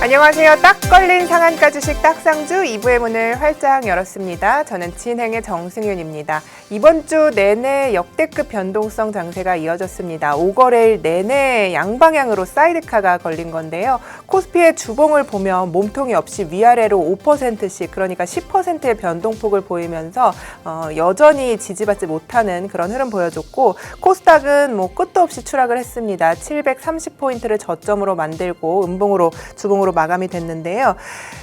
안녕하세요. 딱 걸린 상한가 주식 딱상주 2부의 문을 활짝 열었습니다. 저는 진행의 정승윤입니다. 이번 주 내내 역대급 변동성 장세가 이어졌습니다. 5거래일 내내 양방향으로 사이드카가 걸린 건데요. 코스피의 주봉을 보면 몸통이 없이 위아래로 5%씩 그러니까 10%의 변동폭을 보이면서 여전히 지지받지 못하는 그런 흐름 보여줬고, 코스닥은 끝도 없이 추락을 했습니다. 730포인트를 저점으로 만들고 음봉으로 주봉으로 마감이 됐는데요.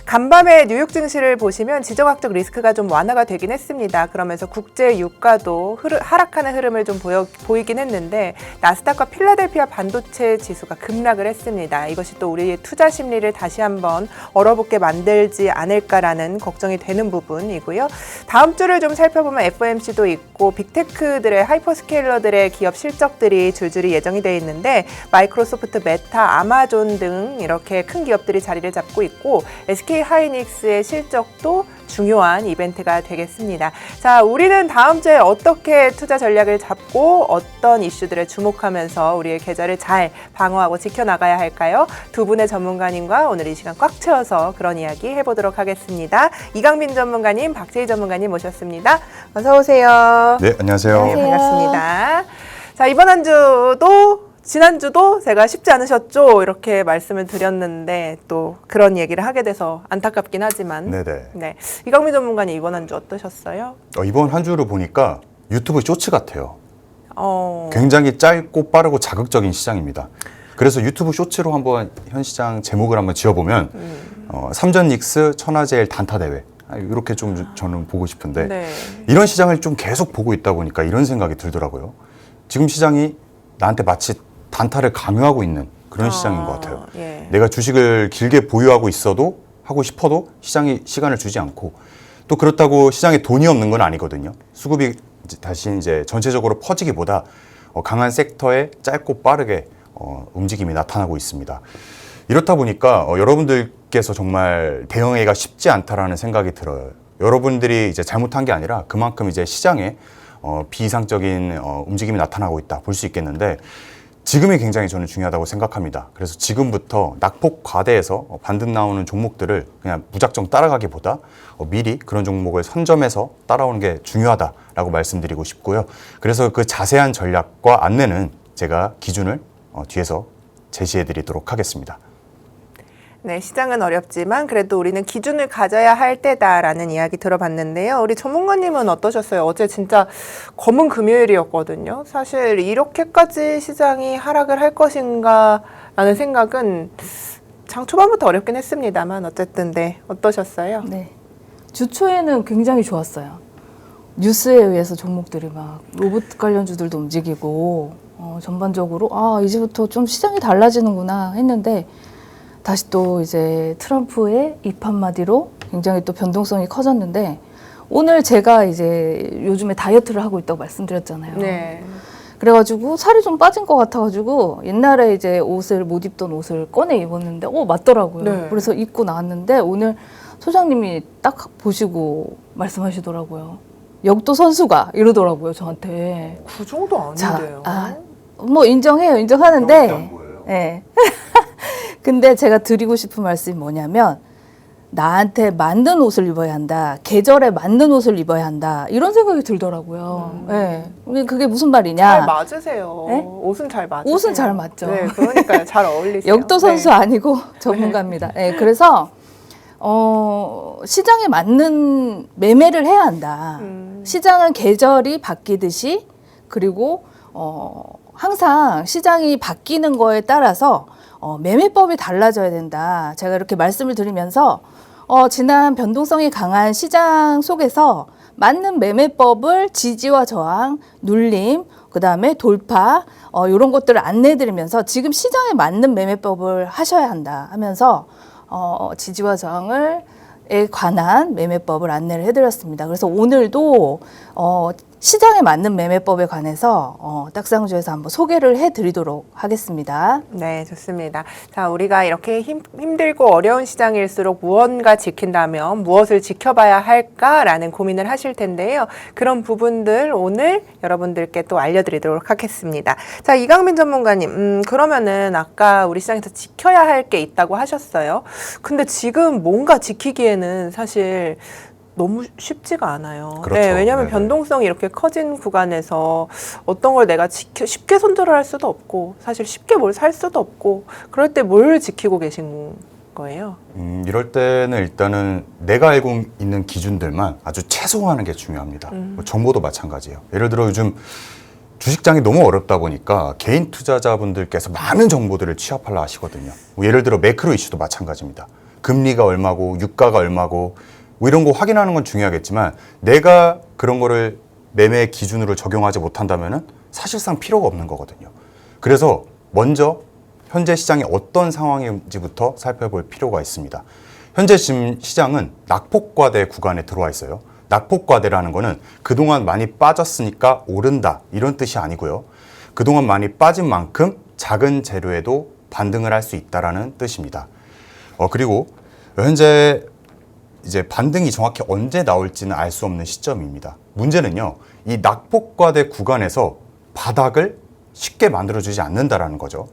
간밤에 뉴욕 증시를 보시면 지정학적 리스크가 좀 완화가 되긴 했습니다. 그러면서 국제 유가도 하락하는 흐름을 좀 보이긴 했는데, 나스닥과 필라델피아 반도체 지수가 급락을 했습니다. 이것이 또 우리의 투자 심리를 다시 한번 얼어붙게 만들지 않을까라는 걱정이 되는 부분이고요. 다음 주를 좀 살펴보면 FOMC도 있고 빅테크들의 하이퍼스케일러들의 기업 실적들이 줄줄이 예정이 되어 있는데, 마이크로소프트, 메타, 아마존 등 이렇게 큰 기업들이 자리를 잡고 있고, SK 하이닉스의 실적도 중요한 이벤트가 되겠습니다. 자, 우리는 다음 주에 어떻게 투자 전략을 잡고 어떤 이슈들에 주목하면서 우리의 계좌를 잘 방어하고 지켜나가야 할까요? 두 분의 전문가님과 오늘 이 시간 꽉 채워서 그런 이야기 해보도록 하겠습니다. 이강민 전문가님, 박재희 전문가님 모셨습니다. 어서 오세요. 네, 안녕하세요. 네, 반갑습니다. 자, 이번 한 주도 지난주도 제가 쉽지 않으셨죠? 이렇게 말씀을 드렸는데 또 그런 얘기를 하게 돼서 안타깝긴 하지만. 네네. 네. 이강민 전문가님 이번 한 주 어떠셨어요? 이번 한 주를 보니까 유튜브 쇼츠 같아요. 어. 굉장히 짧고 빠르고 자극적인 시장입니다. 그래서 유튜브 쇼츠로 한번 현 시장 제목을 한번 지어보면 삼전 닉스 천하제일 단타 대회, 이렇게 좀 저는 보고 싶은데, 네. 이런 시장을 좀 계속 보고 있다 보니까 이런 생각이 들더라고요. 지금 시장이 나한테 마치 단타를 강요하고 있는 그런 시장인 것 같아요. 예. 내가 주식을 길게 보유하고 있어도, 하고 싶어도 시장이 시간을 주지 않고, 또 그렇다고 시장에 돈이 없는 건 아니거든요. 수급이 다시 이제 전체적으로 퍼지기보다 강한 섹터에 짧고 빠르게 움직임이 나타나고 있습니다. 이렇다 보니까 여러분들께서 정말 대응하기가 쉽지 않다라는 생각이 들어요. 여러분들이 이제 잘못한 게 아니라 그만큼 이제 시장에 비이상적인 움직임이 나타나고 있다 볼 수 있겠는데, 지금이 굉장히 저는 중요하다고 생각합니다. 그래서 지금부터 낙폭 과대에서 반등 나오는 종목들을 그냥 무작정 따라가기보다 미리 그런 종목을 선점해서 따라오는 게 중요하다라고 말씀드리고 싶고요. 그래서 그 자세한 전략과 안내는 제가 기준을 뒤에서 제시해 드리도록 하겠습니다. 네, 시장은 어렵지만 그래도 우리는 기준을 가져야 할 때다라는 이야기 들어봤는데요. 우리 전문가님은 어떠셨어요? 어제 진짜 검은 금요일이었거든요. 사실 이렇게까지 시장이 하락을 할 것인가 라는 생각은 장 초반부터 어렵긴 했습니다만 어쨌든 네, 어떠셨어요? 네, 주 초에는 굉장히 좋았어요. 뉴스에 의해서 종목들이 막 로봇 관련주들도 움직이고 전반적으로 이제부터 좀 시장이 달라지는구나 했는데, 다시 또 이제 트럼프의 입 한마디로 굉장히 또 변동성이 커졌는데, 오늘 제가 이제 요즘에 다이어트를 하고 있다고 말씀드렸잖아요. 네. 그래가지고 살이 좀 빠진 것 같아가지고 옛날에 이제 옷을 못 입던 옷을 꺼내 입었는데 맞더라고요. 네. 그래서 입고 나왔는데 오늘 소장님이 딱 보시고 말씀하시더라고요. 역도 선수가 이러더라고요, 저한테. 그 정도 아닌데요. 뭐 인정하는데. 네. 근데 제가 드리고 싶은 말씀이 뭐냐면, 나한테 맞는 옷을 입어야 한다, 계절에 맞는 옷을 입어야 한다, 이런 생각이 들더라고요. 네. 그게 무슨 말이냐? 잘 맞으세요. 네? 옷은 잘 맞으세요. 옷은 잘 맞죠. 네, 그러니까요. 잘 어울리세요. 역도 선수 네. 아니고 전문가입니다. 네, 그래서 시장에 맞는 매매를 해야 한다. 시장은 계절이 바뀌듯이, 그리고 항상 시장이 바뀌는 거에 따라서 매매법이 달라져야 된다. 제가 이렇게 말씀을 드리면서 지난 변동성이 강한 시장 속에서 맞는 매매법을 지지와 저항, 눌림, 그 다음에 돌파, 이런 것들을 안내해드리면서 지금 시장에 맞는 매매법을 하셔야 한다 하면서 지지와 저항에 관한 매매법을 안내를 해드렸습니다. 그래서 오늘도 시장에 맞는 매매법에 관해서 딱상주에서 한번 소개를 해드리도록 하겠습니다. 네, 좋습니다. 자, 우리가 이렇게 힘들고 어려운 시장일수록 무언가 지킨다면 무엇을 지켜봐야 할까라는 고민을 하실 텐데요. 그런 부분들 오늘 여러분들께 또 알려드리도록 하겠습니다. 자, 이강민 전문가님, 그러면은 아까 우리 시장에서 지켜야 할 게 있다고 하셨어요. 근데 지금 뭔가 지키기에는 사실 너무 쉽지가 않아요. 그렇죠. 네, 왜냐하면 네네. 변동성이 이렇게 커진 구간에서 어떤 걸 내가 쉽게 손절을 할 수도 없고 사실 쉽게 뭘 살 수도 없고 그럴 때 뭘 지키고 계신 거예요? 이럴 때는 일단은 내가 알고 있는 기준들만 아주 최소화하는 게 중요합니다. 뭐 정보도 마찬가지예요. 예를 들어 요즘 주식장이 너무 어렵다 보니까 개인 투자자분들께서 많은 정보들을 취합하려 하시거든요. 뭐 예를 들어 매크로 이슈도 마찬가지입니다. 금리가 얼마고 유가가 얼마고 뭐 이런 거 확인하는 건 중요하겠지만 내가 그런 거를 매매 기준으로 적용하지 못한다면은 사실상 필요가 없는 거거든요. 그래서 먼저 현재 시장이 어떤 상황인지부터 살펴볼 필요가 있습니다. 현재 지금 시장은 낙폭과대 구간에 들어와 있어요. 낙폭과대라는 거는 그동안 많이 빠졌으니까 오른다 이런 뜻이 아니고요. 그동안 많이 빠진 만큼 작은 재료에도 반등을 할 수 있다라는 뜻입니다. 그리고 현재 이제 반등이 정확히 언제 나올지는 알 수 없는 시점입니다. 문제는요, 이 낙폭과대 구간에서 바닥을 쉽게 만들어주지 않는다라는 거죠.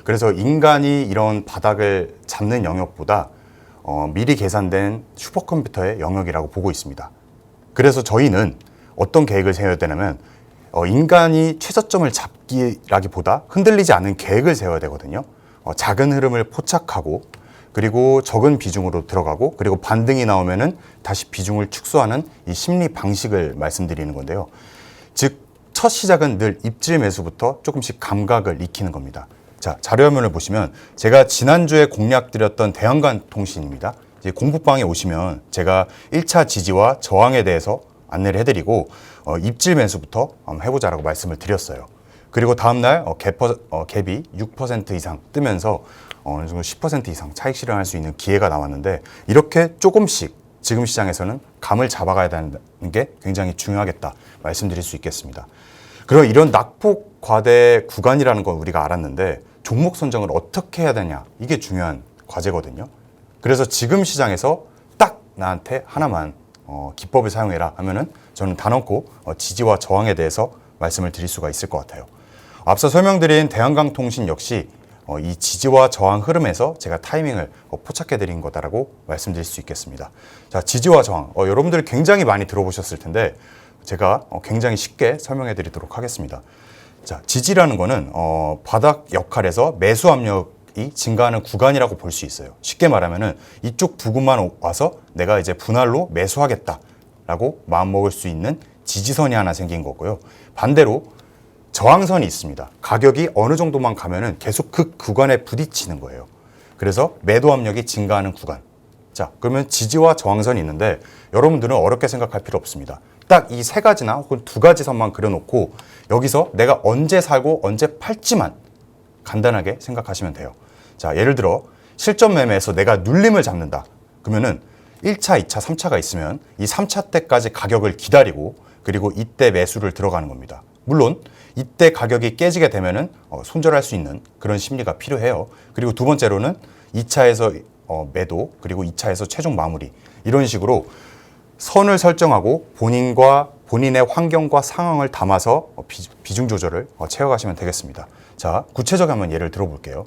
그래서 인간이 이런 바닥을 잡는 영역보다 미리 계산된 슈퍼컴퓨터의 영역이라고 보고 있습니다. 그래서 저희는 어떤 계획을 세워야 되냐면 인간이 최저점을 잡기라기보다 흔들리지 않는 계획을 세워야 되거든요. 작은 흐름을 포착하고 그리고 적은 비중으로 들어가고 그리고 반등이 나오면은 다시 비중을 축소하는 이 심리 방식을 말씀드리는 건데요. 즉, 첫 시작은 늘 입질 매수부터 조금씩 감각을 익히는 겁니다. 자, 자료화면을 보시면 제가 지난주에 공략드렸던 대한관통신입니다. 이제 공부방에 오시면 제가 1차 지지와 저항에 대해서 안내를 해드리고 입질 매수부터 한번 해보자라고 말씀을 드렸어요. 그리고 다음날 갭이 6% 이상 뜨면서 어느 정도 10% 이상 차익 실현할 수 있는 기회가 나왔는데 이렇게 조금씩 지금 시장에서는 감을 잡아가야 되는 게 굉장히 중요하겠다 말씀드릴 수 있겠습니다. 그리고 이런 낙폭 과대 구간이라는 건 우리가 알았는데 종목 선정을 어떻게 해야 되냐 이게 중요한 과제거든요. 그래서 지금 시장에서 딱 나한테 하나만 기법을 사용해라 하면은 저는 단언코 지지와 저항에 대해서 말씀을 드릴 수가 있을 것 같아요. 앞서 설명드린 대한강통신 역시 이 지지와 저항 흐름에서 제가 타이밍을 포착해 드린 거다라고 말씀드릴 수 있겠습니다. 자, 지지와 저항 여러분들이 굉장히 많이 들어보셨을 텐데 제가 굉장히 쉽게 설명해 드리도록 하겠습니다. 자, 지지라는 거는 바닥 역할에서 매수 압력이 증가하는 구간이라고 볼 수 있어요. 쉽게 말하면은 이쪽 부근만 와서 내가 이제 분할로 매수하겠다라고 마음먹을 수 있는 지지선이 하나 생긴 거고요. 반대로 저항선이 있습니다. 가격이 어느 정도만 가면은 계속 그 구간에 부딪히는 거예요. 그래서 매도 압력이 증가하는 구간. 자, 그러면 지지와 저항선이 있는데 여러분들은 어렵게 생각할 필요 없습니다. 딱 이 세 가지나 혹은 두 가지 선만 그려놓고 여기서 내가 언제 사고 언제 팔지만 간단하게 생각하시면 돼요. 자, 예를 들어 실전 매매에서 내가 눌림을 잡는다. 그러면은 1차, 2차, 3차가 있으면 이 3차 때까지 가격을 기다리고 그리고 이때 매수를 들어가는 겁니다. 물론 이때 가격이 깨지게 되면은 손절할 수 있는 그런 심리가 필요해요. 그리고 두 번째로는 2차에서 매도 그리고 2차에서 최종 마무리 이런 식으로 선을 설정하고 본인의 환경과 상황을 담아서 비중 조절을 채워가시면 되겠습니다. 자, 구체적인 한번 예를 들어볼게요.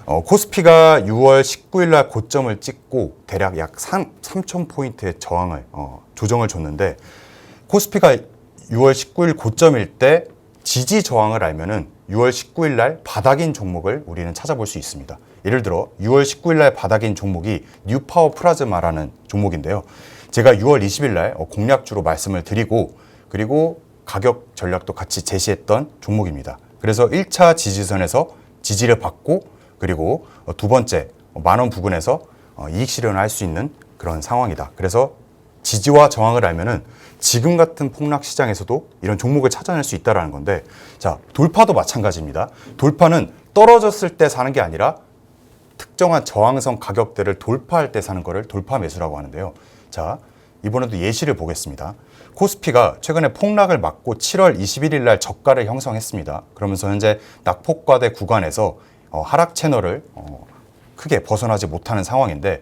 코스피가 6월 19일 날 고점을 찍고 대략 약 3,000포인트의 저항을 조정을 줬는데 코스피가 6월 19일 고점일 때 지지 저항을 알면은 6월 19일 날 바닥인 종목을 우리는 찾아볼 수 있습니다. 예를 들어 6월 19일 날 바닥인 종목이 뉴파워 플라즈마라는 종목인데요. 제가 6월 20일 날 공략주로 말씀을 드리고 그리고 가격 전략도 같이 제시했던 종목입니다. 그래서 1차 지지선에서 지지를 받고 그리고 두 번째 만원 부근에서 이익 실현을 할 수 있는 그런 상황이다. 그래서 지지와 저항을 알면은 지금 같은 폭락 시장에서도 이런 종목을 찾아낼 수 있다는 건데 자, 돌파도 마찬가지입니다. 돌파는 떨어졌을 때 사는 게 아니라 특정한 저항선 가격대를 돌파할 때 사는 거를 돌파 매수라고 하는데요. 자, 이번에도 예시를 보겠습니다. 코스피가 최근에 폭락을 막고 7월 21일 날 저가를 형성했습니다. 그러면서 현재 낙폭과대 구간에서 하락 채널을 크게 벗어나지 못하는 상황인데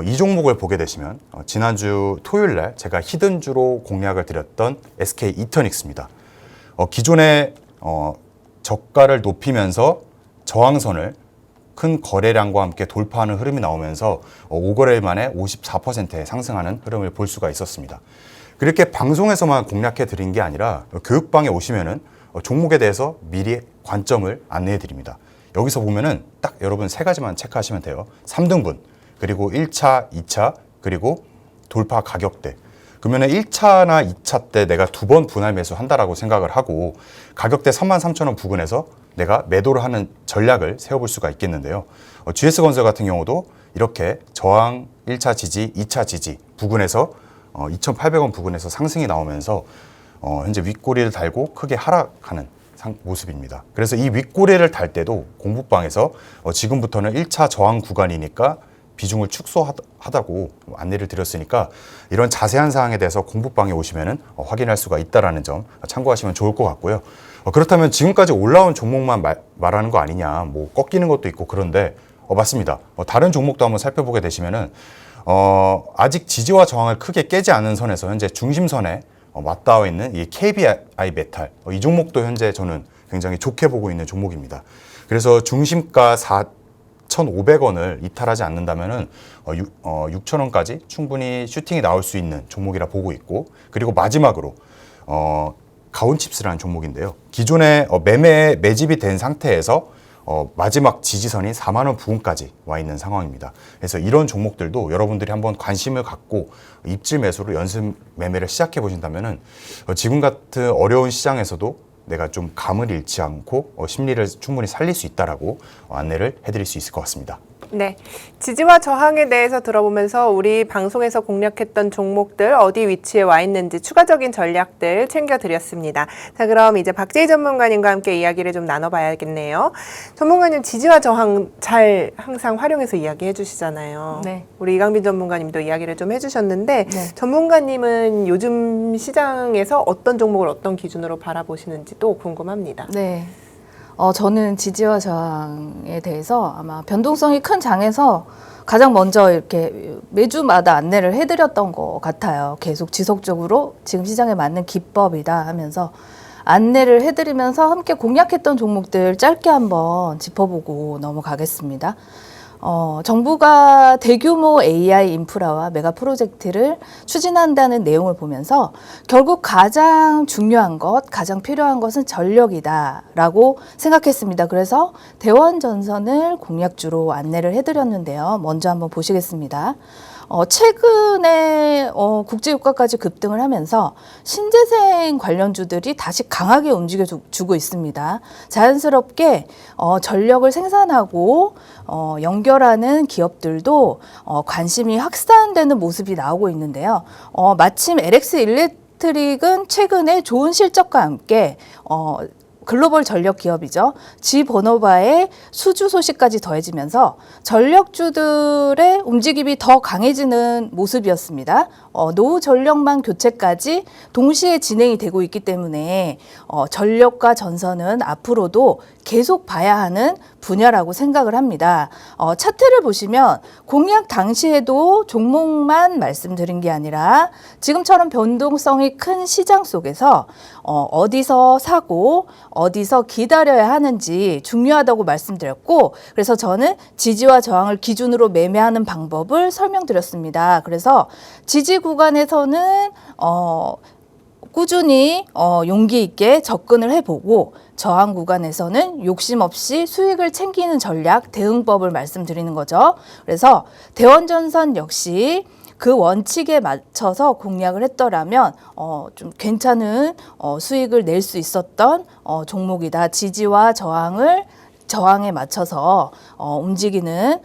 이 종목을 보게 되시면 지난주 토요일 날 제가 히든주로 공략을 드렸던 SK 이터닉스입니다. 기존에 저가를 높이면서 저항선을 큰 거래량과 함께 돌파하는 흐름이 나오면서 5거래일 만에 54%의 상승하는 흐름을 볼 수가 있었습니다. 그렇게 방송에서만 공략해 드린 게 아니라 교육방에 오시면은 종목에 대해서 미리 관점을 안내해 드립니다. 여기서 보면은 딱 여러분 세 가지만 체크하시면 돼요. 3등분, 그리고 1차, 2차, 그리고 돌파 가격대. 그러면 1차나 2차 때 내가 2번 분할 매수 한다라고 생각을 하고 가격대 33,000원 부근에서 내가 매도를 하는 전략을 세워볼 수가 있겠는데요. GS건설 같은 경우도 이렇게 저항 1차 지지, 2차 지지 부근에서 2,800원 부근에서 상승이 나오면서 현재 윗꼬리를 달고 크게 하락하는 모습입니다. 그래서 이 윗꼬리를 달 때도 공부방에서 지금부터는 1차 저항 구간이니까 비중을 축소하다고 안내를 드렸으니까 이런 자세한 사항에 대해서 공부방에 오시면은 확인할 수가 있다라는 점 참고하시면 좋을 것 같고요. 그렇다면 지금까지 올라온 종목만 말하는 거 아니냐, 뭐 꺾이는 것도 있고 그런데 맞습니다. 다른 종목도 한번 살펴보게 되시면은 아직 지지와 저항을 크게 깨지 않은 선에서 현재 중심선에 맞닿아 있는 이 KBI 메탈 이 종목도 현재 저는 굉장히 좋게 보고 있는 종목입니다. 그래서 중심가 4,500원을 이탈하지 않는다면은 6,000원까지 충분히 슈팅이 나올 수 있는 종목이라 보고 있고, 그리고 마지막으로 가온칩스라는 종목인데요. 기존에 매집이 된 상태에서 마지막 지지선인 4만 원 부근까지 와 있는 상황입니다. 그래서 이런 종목들도 여러분들이 한번 관심을 갖고 입질 매수로 연습 매매를 시작해 보신다면은 지금 같은 어려운 시장에서도 내가 좀 감을 잃지 않고 심리를 충분히 살릴 수 있다라고 안내를 해드릴 수 있을 것 같습니다. 네, 지지와 저항에 대해서 들어보면서 우리 방송에서 공략했던 종목들 어디 위치에 와 있는지 추가적인 전략들 챙겨드렸습니다. 자, 그럼 이제 박재희 전문가님과 함께 이야기를 좀 나눠봐야겠네요. 전문가님 지지와 저항 잘 항상 활용해서 이야기해 주시잖아요. 네. 우리 이강빈 전문가님도 이야기를 좀 해주셨는데 네. 전문가님은 요즘 시장에서 어떤 종목을 어떤 기준으로 바라보시는지도 궁금합니다. 네. 저는 지지와 저항에 대해서 아마 변동성이 큰 장에서 가장 먼저 이렇게 매주마다 안내를 해드렸던 것 같아요. 계속 지속적으로 지금 시장에 맞는 기법이다 하면서 안내를 해드리면서 함께 공략했던 종목들 짧게 한번 짚어보고 넘어가겠습니다. 정부가 대규모 AI 인프라와 메가 프로젝트를 추진한다는 내용을 보면서 결국 가장 중요한 것, 가장 필요한 것은 전력이다라고 생각했습니다. 그래서 대원전선을 공략주로 안내를 해드렸는데요. 먼저 한번 보시겠습니다. 최근에 국제유가까지 급등을 하면서 신재생 관련주들이 다시 강하게 움직여주고 있습니다. 자연스럽게 전력을 생산하고 연결하는 기업들도 관심이 확산되는 모습이 나오고 있는데요. 마침 LX 일렉트릭은 최근에 좋은 실적과 함께 글로벌 전력 기업이죠. 지버너바의 수주 소식까지 더해지면서 전력주들의 움직임이 더 강해지는 모습이었습니다. 노후 전력망 교체까지 동시에 진행이 되고 있기 때문에 전력과 전선은 앞으로도 계속 봐야 하는 분야라고 생각을 합니다. 차트를 보시면 공약 당시에도 종목만 말씀드린 게 아니라 지금처럼 변동성이 큰 시장 속에서 어디서 사고 어디서 기다려야 하는지 중요하다고 말씀드렸고, 그래서 저는 지지와 저항을 기준으로 매매하는 방법을 설명드렸습니다. 그래서 지지 구간에서는 꾸준히 용기 있게 접근을 해보고 저항 구간에서는 욕심 없이 수익을 챙기는 전략, 대응법을 말씀드리는 거죠. 그래서 대원전선 역시 그 원칙에 맞춰서 공략을 했더라면 좀 괜찮은 수익을 낼 수 있었던 종목이다. 지지와 저항을 저항에 맞춰서 움직이는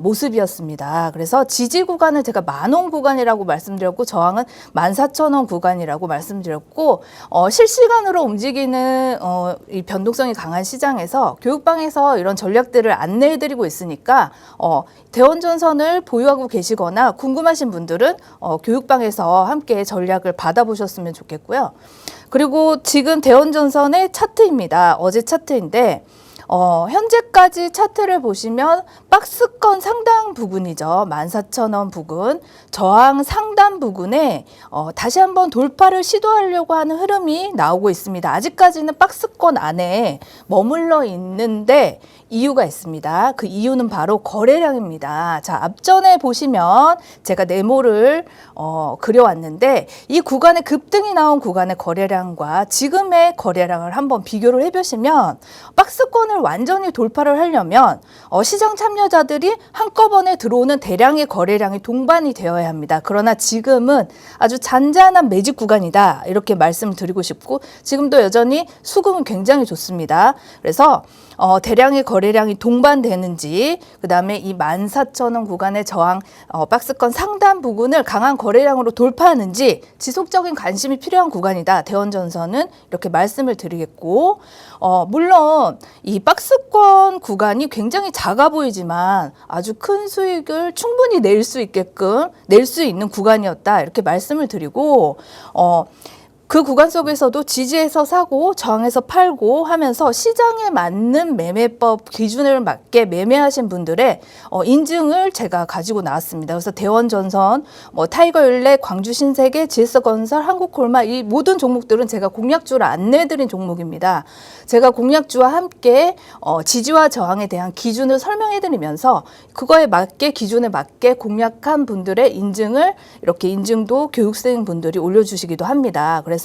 모습이었습니다. 그래서 지지 구간을 제가 10,000원 구간이라고 말씀드렸고 저항은 14,000원 구간이라고 말씀드렸고 실시간으로 움직이는 이 변동성이 강한 시장에서 교육방에서 이런 전략들을 안내해드리고 있으니까 대원전선을 보유하고 계시거나 궁금하신 분들은 교육방에서 함께 전략을 받아보셨으면 좋겠고요. 그리고 지금 대원전선의 차트입니다. 어제 차트인데 현재까지 차트를 보시면 박스권 상단 부근이죠. 14,000원 부근, 저항 상단 부근에 다시 한번 돌파를 시도하려고 하는 흐름이 나오고 있습니다. 아직까지는 박스권 안에 머물러 있는데 이유가 있습니다. 그 이유는 바로 거래량입니다. 자, 앞전에 보시면 제가 네모를 그려왔는데 이 구간에 급등이 나온 구간의 거래량과 지금의 거래량을 한번 비교를 해보시면 박스권을 완전히 돌파를 하려면 시장 참여자들이 한꺼번에 들어오는 대량의 거래량이 동반이 되어야 합니다. 그러나 지금은 아주 잔잔한 매집 구간이다 이렇게 말씀을 드리고 싶고 지금도 여전히 수급은 굉장히 좋습니다. 그래서 대량의 거래량이 동반되는지 그 다음에 이 14,000원 구간의 저항 박스권 상단 부근을 강한 거래량으로 돌파하는지 지속적인 관심이 필요한 구간이다. 대원전선은 이렇게 말씀을 드리겠고 물론 이 박스권 구간이 굉장히 작아 보이지만 아주 큰 수익을 충분히 낼 수 있게끔 낼 수 있는 구간이었다. 이렇게 말씀을 드리고 그 구간 속에서도 지지에서 사고 저항에서 팔고 하면서 시장에 맞는 매매법 기준을 맞게 매매하신 분들의 인증을 제가 가지고 나왔습니다. 그래서 대원전선, 타이거율레, 광주신세계, GS건설, 한국콜마 이 모든 종목들은 제가 공략주를 안내해드린 종목입니다. 제가 공략주와 함께 지지와 저항에 대한 기준을 설명해드리면서 그거에 맞게 기준에 맞게 공략한 분들의 인증을 이렇게 인증도 교육생 분들이 올려주시기도 합니다. 그래서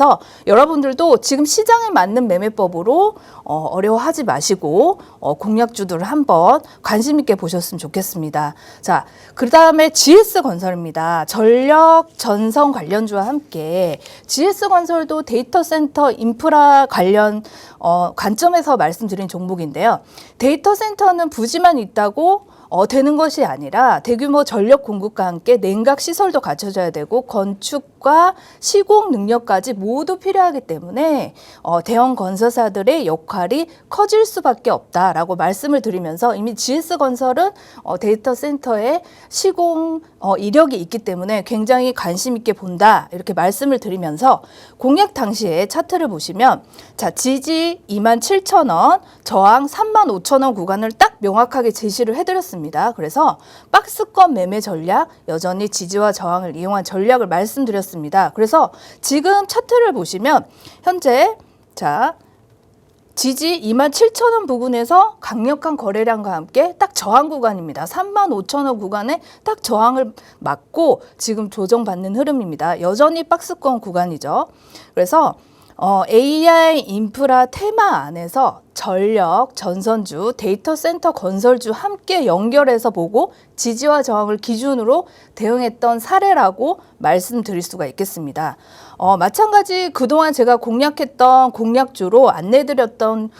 여러분들도 지금 시장에 맞는 매매법으로 어려워하지 마시고 공략주들을 한번 관심 있게 보셨으면 좋겠습니다. 자, 그 다음에 GS건설입니다. 전력 전선 관련주와 함께 GS건설도 데이터 센터 인프라 관련 관점에서 말씀드린 종목인데요. 데이터 센터는 부지만 있다고 되는 것이 아니라 대규모 전력 공급과 함께 냉각 시설도 갖춰져야 되고 건축과 시공 능력까지 모두 필요하기 때문에 대형 건설사들의 역할이 커질 수밖에 없다라고 말씀을 드리면서 이미 GS건설은 데이터 센터에 시공 이력이 있기 때문에 굉장히 관심 있게 본다 이렇게 말씀을 드리면서 공략 당시에 차트를 보시면 자 지지 27,000원, 저항 35,000원 구간을 딱 명확하게 제시를 해드렸습니다. 그래서 박스권 매매 전략 여전히 지지와 저항을 이용한 전략을 말씀드렸습니다. 그래서 지금 차트를 보시면 현재 자 지지 27,000원 부근에서 강력한 거래량과 함께 딱 저항 구간입니다. 35,000원 구간에 딱 저항을 맞고 지금 조정받는 흐름입니다. 여전히 박스권 구간이죠. 그래서 AI 인프라 테마 안에서 전력, 전선주, 데이터 센터 건설주 함께 연결해서 보고 지지와 저항을 기준으로 대응했던 사례라고 말씀드릴 수가 있겠습니다. 마찬가지 그동안 제가 공략했던 공략주로 안내드렸던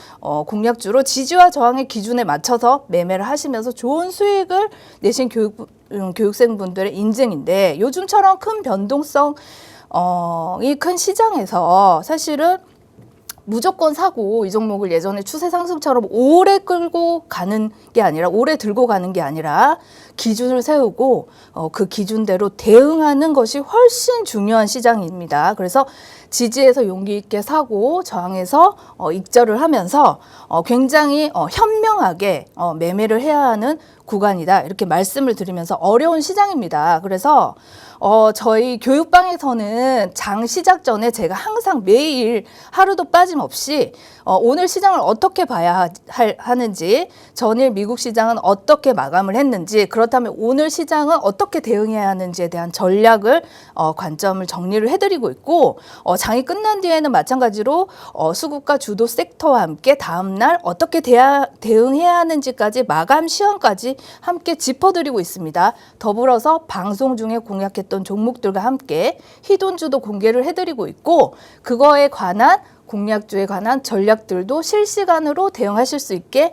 공략주로 지지와 저항의 기준에 맞춰서 매매를 하시면서 좋은 수익을 내신 교육생분들의 인증인데 요즘처럼 큰 변동성 이 큰 시장에서 사실은 무조건 사고 이 종목을 예전에 추세 상승처럼 오래 끌고 가는 게 아니라 오래 들고 가는 게 아니라 기준을 세우고 그 기준대로 대응하는 것이 훨씬 중요한 시장입니다. 그래서 지지에서 용기 있게 사고 저항에서 익절을 하면서 굉장히 현명하게 매매를 해야 하는 구간이다 이렇게 말씀을 드리면서 어려운 시장입니다. 그래서 저희 교육방에서는 장 시작 전에 제가 항상 매일 하루도 빠짐없이 오늘 시장을 어떻게 봐야 하는지 전일 미국 시장은 어떻게 마감을 했는지 그렇다면 오늘 시장은 어떻게 대응해야 하는지에 대한 전략을 관점을 정리를 해드리고 있고 장이 끝난 뒤에는 마찬가지로 수급과 주도 섹터와 함께 다음날 어떻게 대응해야 하는지까지 마감 시황까지 함께 짚어드리고 있습니다. 더불어서 방송 중에 공략했던 종목들과 함께 희돈주도 공개를 해드리고 있고 그거에 관한 공략주에 관한 전략들도 실시간으로 대응하실 수 있게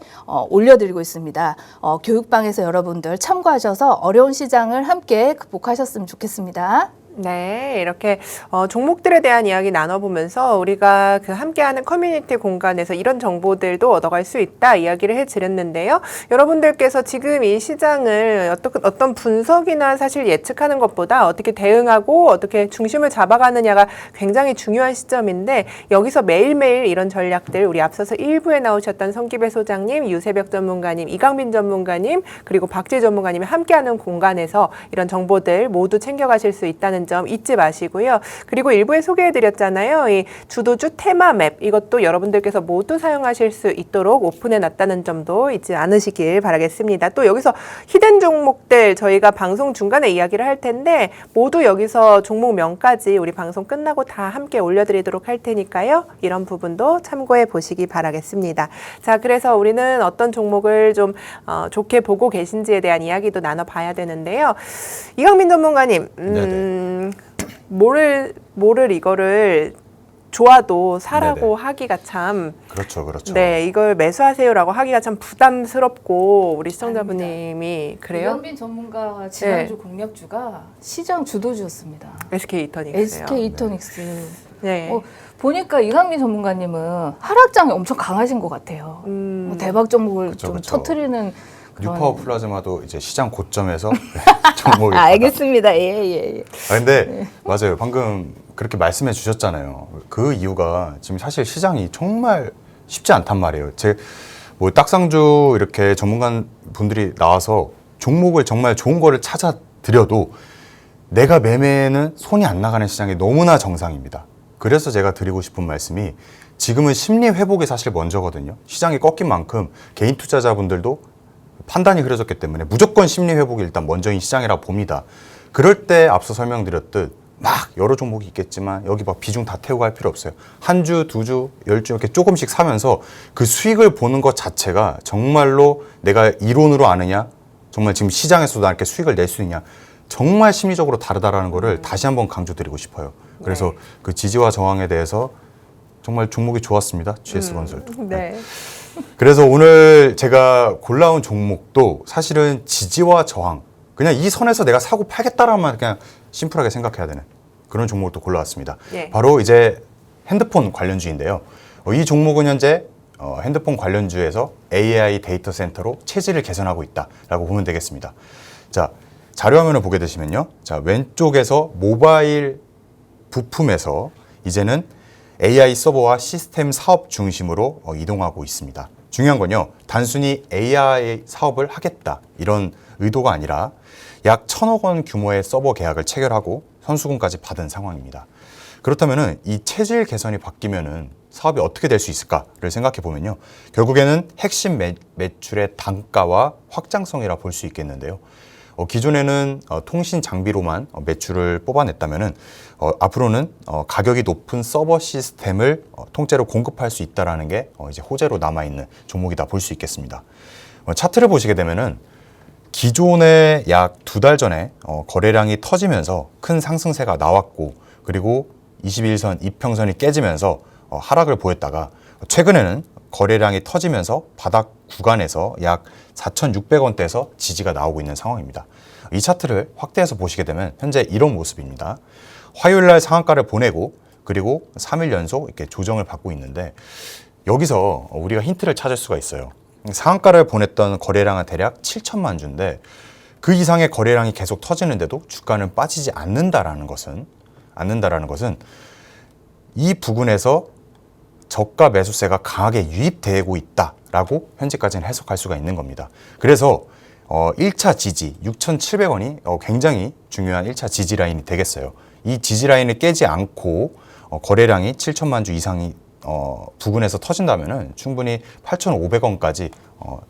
올려드리고 있습니다. 교육방에서 여러분들 참고하셔서 어려운 시장을 함께 극복하셨으면 좋겠습니다. 네, 이렇게 종목들에 대한 이야기 나눠보면서 우리가 그 함께하는 커뮤니티 공간에서 이런 정보들도 얻어갈 수 있다 이야기를 해드렸는데요. 여러분들께서 지금 이 시장을 어떤 분석이나 사실 예측하는 것보다 어떻게 대응하고 어떻게 중심을 잡아가느냐가 굉장히 중요한 시점인데 여기서 매일매일 이런 전략들 우리 앞서서 1부에 나오셨던 성기배 소장님, 유세벽 전문가님, 이강민 전문가님 그리고 박지 전문가님이 함께하는 공간에서 이런 정보들 모두 챙겨가실 수 있다는 점 잊지 마시고요. 그리고 일부에 소개해드렸잖아요. 이 주도주 테마 맵 이것도 여러분들께서 모두 사용하실 수 있도록 오픈해놨다는 점도 잊지 않으시길 바라겠습니다. 또 여기서 히든 종목들 저희가 방송 중간에 이야기를 할 텐데 모두 여기서 종목명까지 우리 방송 끝나고 다 함께 올려드리도록 할 테니까요. 이런 부분도 참고해 보시기 바라겠습니다. 자, 그래서 우리는 어떤 종목을 좀 좋게 보고 계신지에 대한 이야기도 나눠봐야 되는데요. 이강민 전문가님, 뭐를 이거를 좋아도 사라고 네네. 하기가 참 그렇죠. 네, 이걸 매수하세요라고 하기가 참 부담스럽고 우리 시청자분님이 그래요? 이강민 전문가 지난주 공략주가 시장 주도주였습니다. SK 이터닉스요. SK 이터닉스. 네. 보니까 이강민 전문가님은 하락장이 엄청 강하신 것 같아요. 대박 종목을 그쵸, 좀 그쵸. 터트리는 뉴파워 플라즈마도 이제 시장 고점에서 종목이 알겠습니다. 예. 근데 맞아요. 방금 그렇게 말씀해 주셨잖아요. 그 이유가 지금 사실 시장이 정말 쉽지 않단 말이에요. 뭐 딱상주 이렇게 전문가 분들이 나와서 종목을 정말 좋은 거를 찾아 드려도 내가 매매에는 손이 안 나가는 시장이 너무나 정상입니다. 그래서 제가 드리고 싶은 말씀이 지금은 심리 회복이 사실 먼저거든요. 시장이 꺾인 만큼 개인 투자자분들도 판단이 흐려졌기 때문에 무조건 심리 회복이 일단 먼저인 시장이라 봅니다. 그럴 때 앞서 설명드렸듯 막 여러 종목이 있겠지만 여기 막 비중 다 태우고 할 필요 없어요. 한 주, 두 주, 10주 이렇게 조금씩 사면서 그 수익을 보는 것 자체가 정말로 내가 이론으로 아느냐, 정말 지금 시장에서도 이렇게 수익을 낼 수 있냐, 정말 심리적으로 다르다라는 거를 다시 한번 강조드리고 싶어요. 그래서 그 지지와 저항에 대해서 정말 종목이 좋았습니다. GS건설도. 네. 그래서 오늘 제가 골라온 종목도 사실은 지지와 저항, 그냥 이 선에서 내가 사고 팔겠다라만 그냥 심플하게 생각해야 되는 그런 종목을 또 골라왔습니다. 예. 바로 이제 핸드폰 관련주인데요. 이 종목은 현재 핸드폰 관련주에서 AI 데이터 센터로 체질을 개선하고 있다라고 보면 되겠습니다. 자, 자료화면을 보게 되시면요. 자, 왼쪽에서 모바일 부품에서 이제는 AI 서버와 시스템 사업 중심으로 이동하고 있습니다. 중요한 건요, 단순히 AI 사업을 하겠다 이런 의도가 아니라 약 1,000억 원 규모의 서버 계약을 체결하고 선수금까지 받은 상황입니다. 그렇다면은 이 체질 개선이 바뀌면은 사업이 어떻게 될 수 있을까를 생각해 보면요, 결국에는 핵심 매출의 단가와 확장성이라 볼 수 있겠는데요. 기존에는 통신 장비로만 매출을 뽑아냈다면은 앞으로는 가격이 높은 서버 시스템을 통째로 공급할 수 있다라는 게 이제 호재로 남아 있는 종목이다 볼 수 있겠습니다. 차트를 보시게 되면은 기존에 약 2달 전에 거래량이 터지면서 큰 상승세가 나왔고, 그리고 21선 이평선이 깨지면서 하락을 보였다가 최근에는 거래량이 터지면서 바닥 구간에서 약 4,600원대에서 지지가 나오고 있는 상황입니다. 이 차트를 확대해서 보시게 되면 현재 이런 모습입니다. 화요일 날 상한가를 보내고 그리고 3일 연속 이렇게 조정을 받고 있는데, 여기서 우리가 힌트를 찾을 수가 있어요. 상한가를 보냈던 거래량은 대략 7천만 주인데 그 이상의 거래량이 계속 터지는데도 주가는 빠지지 않는다라는 것은 이 부근에서 저가 매수세가 강하게 유입되고 있다라고 현재까지는 해석할 수가 있는 겁니다. 그래서 1차 지지 6,700원이 굉장히 중요한 1차 지지 라인이 되겠어요. 이 지지 라인을 깨지 않고 거래량이 7천만 주 이상이 부근에서 터진다면은 충분히 8,500원까지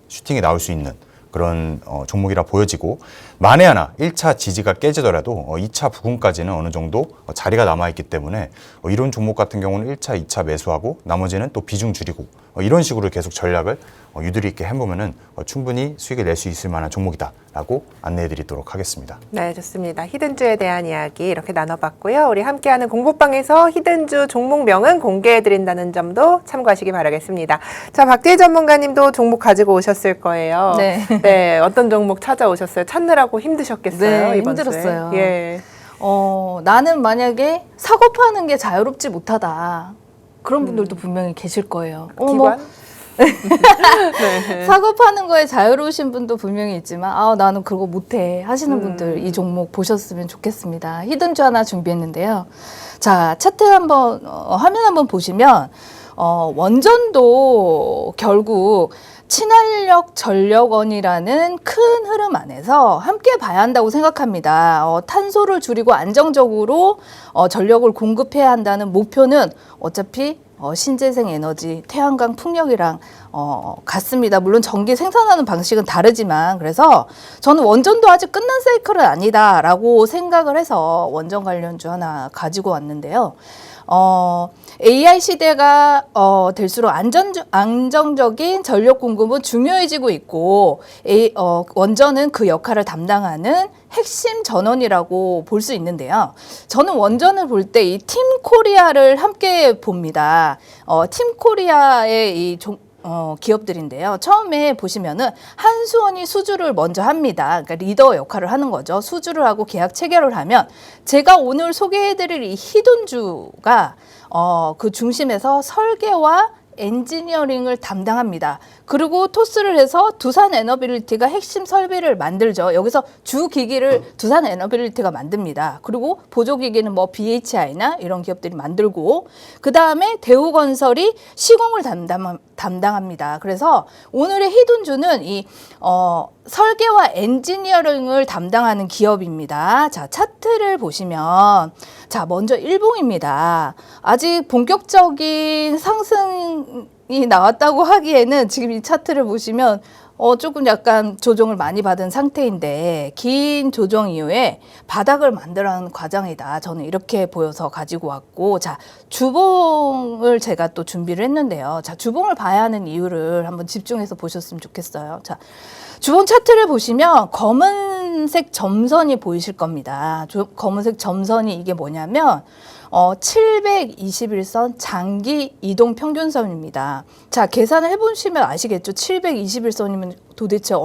슈팅이 나올 수 있는 그런 종목이라 보여지고, 만에 하나 1차 지지가 깨지더라도 2차 부근까지는 어느 정도 자리가 남아있기 때문에 이런 종목 같은 경우는 1차, 2차 매수하고 나머지는 또 비중 줄이고 이런 식으로 계속 전략을 유도리 있게 해보면은 충분히 수익을 낼 수 있을 만한 종목이다라고 안내해드리도록 하겠습니다. 네, 좋습니다. 히든주에 대한 이야기 이렇게 나눠봤고요. 우리 함께하는 공부방에서 히든주 종목명은 공개해드린다는 점도 참고하시기 바라겠습니다. 자, 박대희 전문가님도 종목 가지고 오셨을 거예요. 네. 네, 어떤 종목 찾아오셨어요? 찾느라고 힘드셨겠어요? 네, 이번 힘들었어요. 주에? 예. 나는 만약에 사고 파는 게 자유롭지 못하다. 그런 분들도 분명히 계실 거예요. 기관? 네. 사고 파는 거에 자유로우신 분도 분명히 있지만 나는 그거 못해 하시는 분들 이 종목 보셨으면 좋겠습니다. 히든주 하나 준비했는데요. 자, 차트 한번 화면 한번 보시면 원전도 결국 친환력 전력원이라는 큰 흐름 안에서 함께 봐야 한다고 생각합니다. 탄소를 줄이고 안정적으로 전력을 공급해야 한다는 목표는 어차피 신재생 에너지, 태양광 풍력이랑 같습니다. 물론 전기 생산하는 방식은 다르지만 그래서 저는 원전도 아직 끝난 사이클은 아니다라고 생각을 해서 원전 관련주 하나 가지고 왔는데요. AI 시대가 될수록 안정적인 전력 공급은 중요해지고 있고 원전은 그 역할을 담당하는 핵심 전원이라고 볼 수 있는데요. 저는 원전을 볼 때 이 팀코리아를 함께 봅니다. 팀코리아의 이 기업들인데요. 처음에 보시면은 한수원이 수주를 먼저 합니다. 그러니까 리더 역할을 하는 거죠. 수주를 하고 계약 체결을 하면 제가 오늘 소개해드릴 이 히든주가 그 중심에서 설계와 엔지니어링을 담당합니다. 그리고 토스를 해서 두산 에너빌리티가 핵심 설비를 만들죠. 여기서 주 기기를 두산 에너빌리티가 만듭니다. 그리고 보조기기는 뭐 BHI나 이런 기업들이 만들고 그 다음에 대우건설이 시공을 담당합니다. 그래서 오늘의 히든주는 이 설계와 엔지니어링을 담당하는 기업입니다. 자, 차트를 보시면 자, 먼저 일봉입니다. 아직 본격적인 상승이 나왔다고 하기에는 지금 이 차트를 보시면 조금 약간 조정을 많이 받은 상태인데 긴 조정 이후에 바닥을 만들어가는 과정이다. 저는 이렇게 보여서 가지고 왔고 자, 주봉을 제가 또 준비를 했는데요. 자, 주봉을 봐야 하는 이유를 한번 집중해서 보셨으면 좋겠어요. 자, 주봉 차트를 보시면 검은색 점선이 보이실 겁니다. 검은색 점선이 이게 뭐냐면 721선 장기 이동 평균선입니다. 자, 계산을 해보시면 아시겠죠? 721선이면 도대체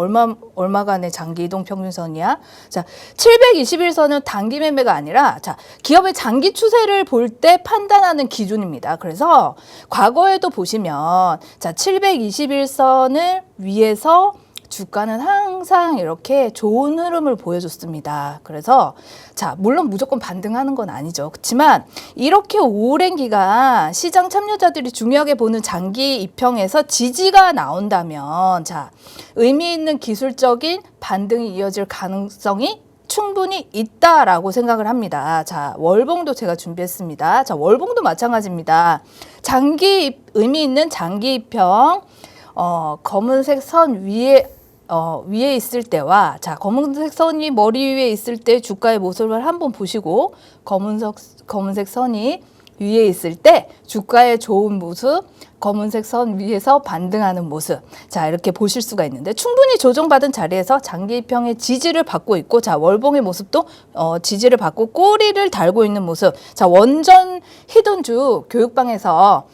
얼마간의 장기 이동 평균선이야? 자, 721선은 단기 매매가 아니라 자, 기업의 장기 추세를 볼 때 판단하는 기준입니다. 그래서 과거에도 보시면 자, 721선을 위해서 주가는 항상 이렇게 좋은 흐름을 보여줬습니다. 그래서 자, 물론 무조건 반등하는 건 아니죠. 그렇지만 이렇게 오랜 기간 시장 참여자들이 중요하게 보는 장기 입형에서 지지가 나온다면 자, 의미 있는 기술적인 반등이 이어질 가능성이 충분히 있다라고 생각을 합니다. 자, 월봉도 제가 준비했습니다. 자, 월봉도 마찬가지입니다. 의미 있는 장기 입형 검은색 선 위에 있을 때와 자, 검은색 선이 머리 위에 있을 때 주가의 모습을 한번 보시고 검은색 선이 위에 있을 때 주가의 좋은 모습, 검은색 선 위에서 반등하는 모습. 자, 이렇게 보실 수가 있는데 충분히 조정받은 자리에서 장기평의 지지를 받고 있고 자, 월봉의 모습도 지지를 받고 꼬리를 달고 있는 모습. 자, 원전 히든주 교육방에서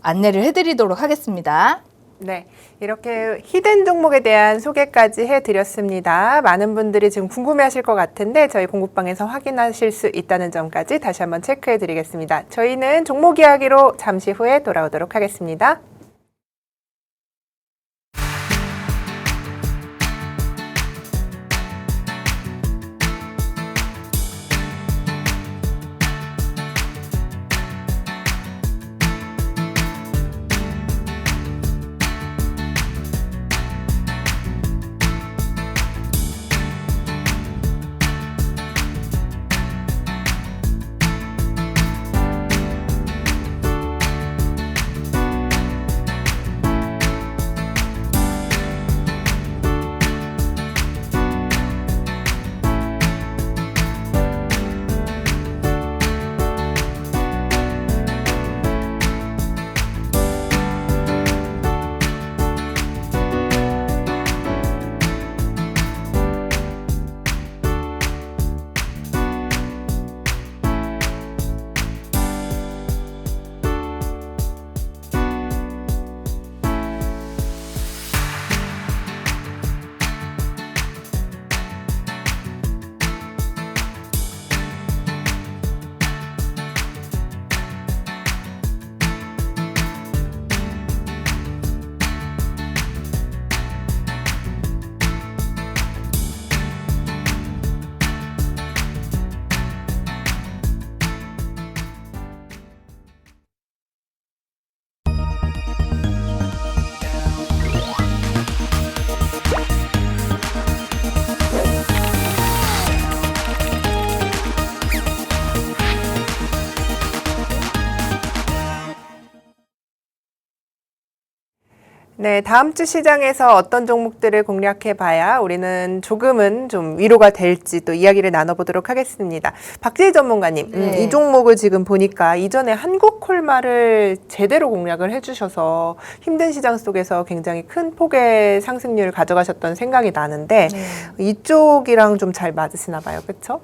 안내를 해드리도록 하겠습니다. 네, 이렇게 히든 종목에 대한 소개까지 해드렸습니다. 많은 분들이 지금 궁금해하실 것 같은데 저희 공부방에서 확인하실 수 있다는 점까지 다시 한번 체크해드리겠습니다. 저희는 종목 이야기로 잠시 후에 돌아오도록 하겠습니다. 네, 다음 주 시장에서 어떤 종목들을 공략해 봐야 우리는 조금은 좀 위로가 될지 또 이야기를 나눠보도록 하겠습니다. 박지희 전문가님, 네. 이 종목을 지금 보니까 이전에 한국콜마를 제대로 공략을 해주셔서 힘든 시장 속에서 굉장히 큰 폭의 상승률을 가져가셨던 생각이 나는데 네. 이쪽이랑 좀 잘 맞으시나 봐요, 그렇죠?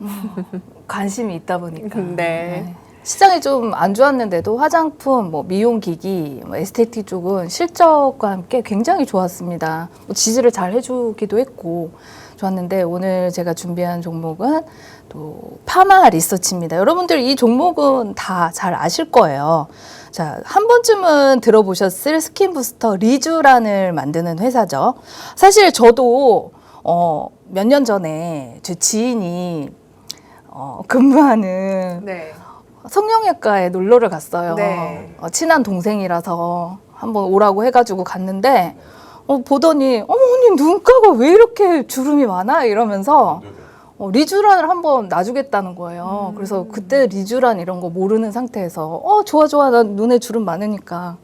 관심이 있다 보니까. 네. 시장이 좀 안 좋았는데도 화장품, 뭐 미용기기, 뭐 에스테틱 쪽은 실적과 함께 굉장히 좋았습니다. 뭐 지지를 잘 해주기도 했고 좋았는데 오늘 제가 준비한 종목은 또 파마 리서치입니다. 여러분들 이 종목은 다 잘 아실 거예요. 자, 한 번쯤은 들어보셨을 스킨 부스터 리쥬란을 만드는 회사죠. 사실 저도 몇 년 전에 제 지인이 근무하는 네. 성형외과에 놀러를 갔어요. 네. 친한 동생이라서 한번 오라고 해가지고 갔는데 보더니 어머님 눈가가 왜 이렇게 주름이 많아? 이러면서 리쥬란을 한번 놔주겠다는 거예요. 그래서 그때 리쥬란 이런 거 모르는 상태에서 좋아 난 눈에 주름 많으니까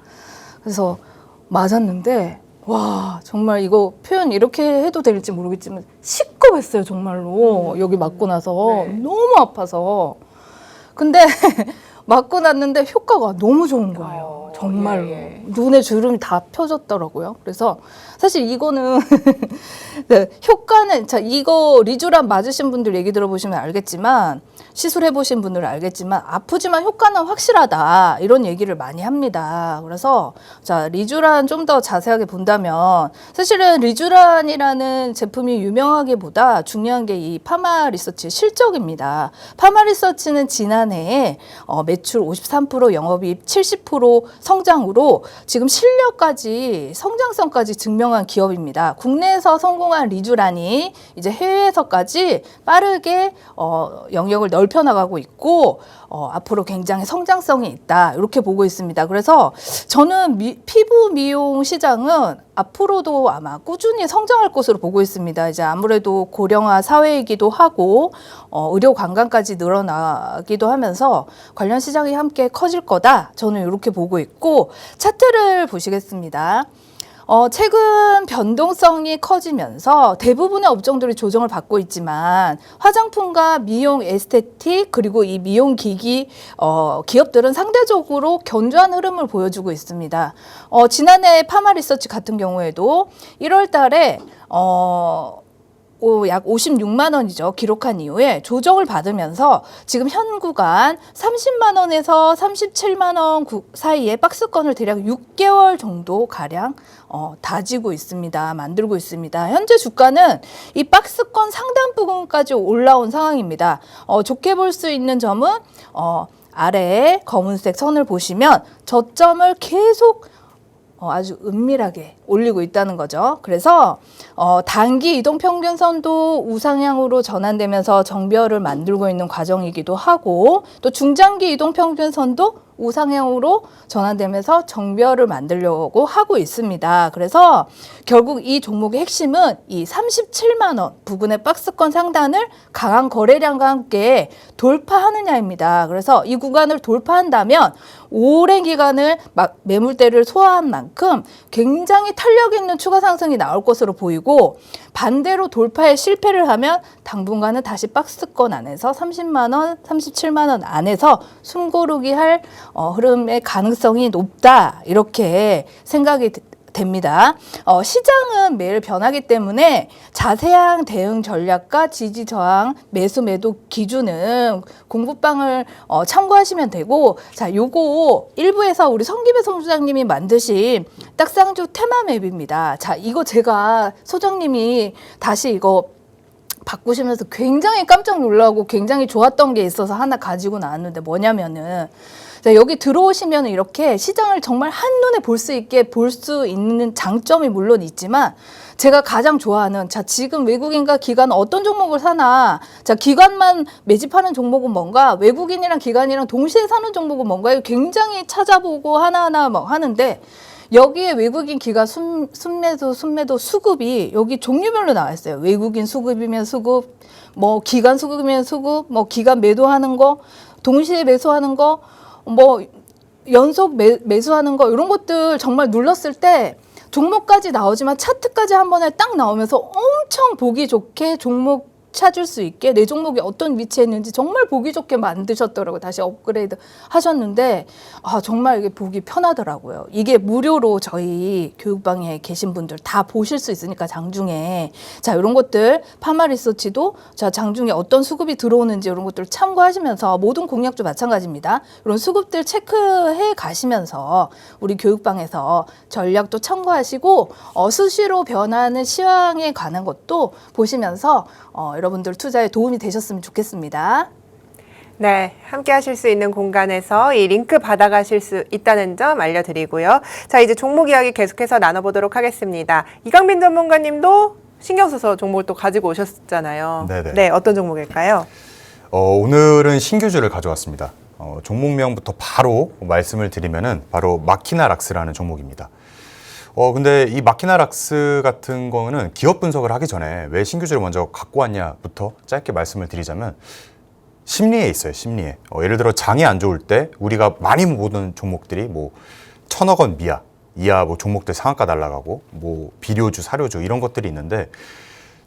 그래서 맞았는데 와 정말 이거 표현 이렇게 해도 될지 모르겠지만 시급했어요 정말로. 여기 맞고 나서 네. 너무 아파서 근데 맞고 났는데 효과가 너무 좋은 거예요. 정말로. 예. 눈에 주름이 다 펴졌더라고요. 그래서 사실 이거는 네, 효과는 자 이거 리쥬란 맞으신 분들 얘기 들어보시면 알겠지만 시술해보신 분들은 알겠지만 아프지만 효과는 확실하다 이런 얘기를 많이 합니다. 그래서 자 리쥬란 좀 더 자세하게 본다면 사실은 리쥬란이라는 제품이 유명하기보다 중요한 게 이 파마 리서치 실적입니다. 파마 리서치는 지난해에 매출 53% 영업이익 70% 성장으로 지금 실력까지 성장성까지 증명한 기업입니다. 국내에서 성공한 리쥬란이 이제 해외에서까지 빠르게 영역을 넓혀나가고 있고 앞으로 굉장히 성장성이 있다 이렇게 보고 있습니다. 그래서 저는 피부 미용 시장은 앞으로도 아마 꾸준히 성장할 것으로 보고 있습니다. 이제 아무래도 고령화 사회이기도 하고 의료 관광까지 늘어나기도 하면서 관련 시장이 함께 커질 거다. 저는 이렇게 보고 있고 차트를 보시겠습니다. 최근 변동성이 커지면서 대부분의 업종들이 조정을 받고 있지만 화장품과 미용 에스테틱 그리고 이 미용 기기 기업들은 상대적으로 견조한 흐름을 보여주고 있습니다. 지난해 파마 리서치 같은 경우에도 1월 달에 약 56만 원이죠. 기록한 이후에 조정을 받으면서 지금 현 구간 30만 원에서 37만 원 사이에 박스권을 대략 6개월 정도 가량 다지고 있습니다. 만들고 있습니다. 현재 주가는 이 박스권 상단 부분까지 올라온 상황입니다. 좋게 볼 수 있는 점은 아래에 검은색 선을 보시면 저점을 계속 아주 은밀하게 올리고 있다는 거죠. 그래서 단기 이동평균선도 우상향으로 전환되면서 정배열을 만들고 있는 과정이기도 하고 또 중장기 이동평균선도 우상향으로 전환되면서 정배열을 만들려고 하고 있습니다. 그래서 결국 이 종목의 핵심은 이 37만 원 부근의 박스권 상단을 강한 거래량과 함께 돌파하느냐입니다. 그래서 이 구간을 돌파한다면 오랜 기간을 매물대를 소화한 만큼 굉장히 탄력 있는 추가 상승이 나올 것으로 보이고 반대로 돌파에 실패를 하면 당분간은 다시 박스권 안에서 30만 원, 37만 원 안에서 숨고르기 할 흐름의 가능성이 높다 이렇게 생각이 됩니다. 시장은 매일 변하기 때문에 자세한 대응 전략과 지지 저항, 매수 매도 기준은 공부방을 참고하시면 되고 자, 요거 일부에서 우리 성기배 소장님이 만드신 딱상주 테마 맵입니다. 자, 이거 제가 소장님이 다시 이거 바꾸시면서 굉장히 깜짝 놀라고 굉장히 좋았던 게 있어서 하나 가지고 나왔는데 뭐냐면은 자, 여기 들어오시면 이렇게 시장을 정말 한눈에 볼 수 있게 볼 수 있는 장점이 물론 있지만 제가 가장 좋아하는 자 지금 외국인과 기관 어떤 종목을 사나 자 기관만 매집하는 종목은 뭔가 외국인이랑 기관이랑 동시에 사는 종목은 뭔가 이거 굉장히 찾아보고 하나하나 뭐 하는데 여기에 외국인 기관 순매도 수급이 여기 종류별로 나와 있어요. 외국인 수급이면 수급, 뭐 기관 수급이면 수급, 뭐 기관 매도하는 거, 동시에 매수하는 거, 뭐 연속 매수하는 거 이런 것들 정말 눌렀을 때 종목까지 나오지만 차트까지 한 번에 딱 나오면서 엄청 보기 좋게 종목 찾을 수 있게 내 종목이 어떤 위치에 있는지 정말 보기 좋게 만드셨더라고요. 다시 업그레이드 하셨는데 정말 이게 보기 편하더라고요. 이게 무료로 저희 교육방에 계신 분들 다 보실 수 있으니까 장중에 자 이런 것들 파마 리서치도 자 장중에 어떤 수급이 들어오는지 이런 것들을 참고하시면서 모든 공략도 마찬가지입니다. 이런 수급들 체크해 가시면서 우리 교육방에서 전략도 참고하시고 수시로 변하는 시황에 관한 것도 보시면서 여러분들 투자에 도움이 되셨으면 좋겠습니다. 네, 함께 하실 수 있는 공간에서 이 링크 받아가실 수 있다는 점 알려드리고요. 자, 이제 종목 이야기 계속해서 나눠보도록 하겠습니다. 이강빈 전문가님도 신경 써서 종목을 또 가지고 오셨잖아요. 네네. 네, 어떤 종목일까요? 오늘은 신규주를 가져왔습니다. 종목명부터 바로 말씀을 드리면은 바로 마키나락스라는 종목입니다. 근데 이 마키나락스 같은 거는 기업 분석을 하기 전에 왜 신규주를 먼저 갖고 왔냐부터 짧게 말씀을 드리자면 심리에 있어요, 심리에. 예를 들어 장이 안 좋을 때 우리가 많이 보는 종목들이 뭐 1,000억 원 이하 뭐 종목들 상한가 날아가고 뭐 비료주, 사료주 이런 것들이 있는데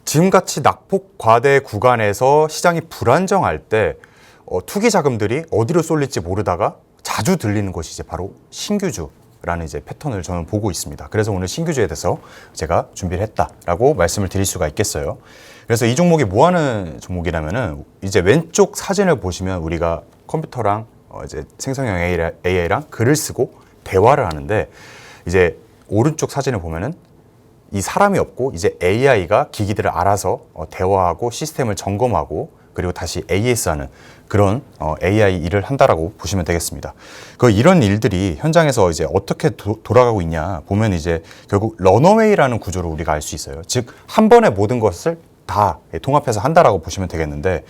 지금같이 낙폭 과대 구간에서 시장이 불안정할 때 투기 자금들이 어디로 쏠릴지 모르다가 자주 들리는 것이 이제 바로 신규주라는 이제 패턴을 저는 보고 있습니다. 그래서 오늘 신규주에 대해서 제가 준비를 했다라고 말씀을 드릴 수가 있겠어요. 그래서 이 종목이 뭐 하는 종목이라면은 이제 왼쪽 사진을 보시면 우리가 컴퓨터랑 이제 생성형 AI랑 글을 쓰고 대화를 하는데 이제 오른쪽 사진을 보면은 이 사람이 없고 이제 AI가 기기들을 알아서 대화하고 시스템을 점검하고 그리고 다시 AS하는 그런 AI 일을 한다라고 보시면 되겠습니다. 이런 일들이 현장에서 이제 어떻게 돌아가고 있냐 보면 이제 결국 런어웨이라는 구조를 우리가 알 수 있어요. 즉 한 번에 모든 것을 다 통합해서 한다라고 보시면 되겠는데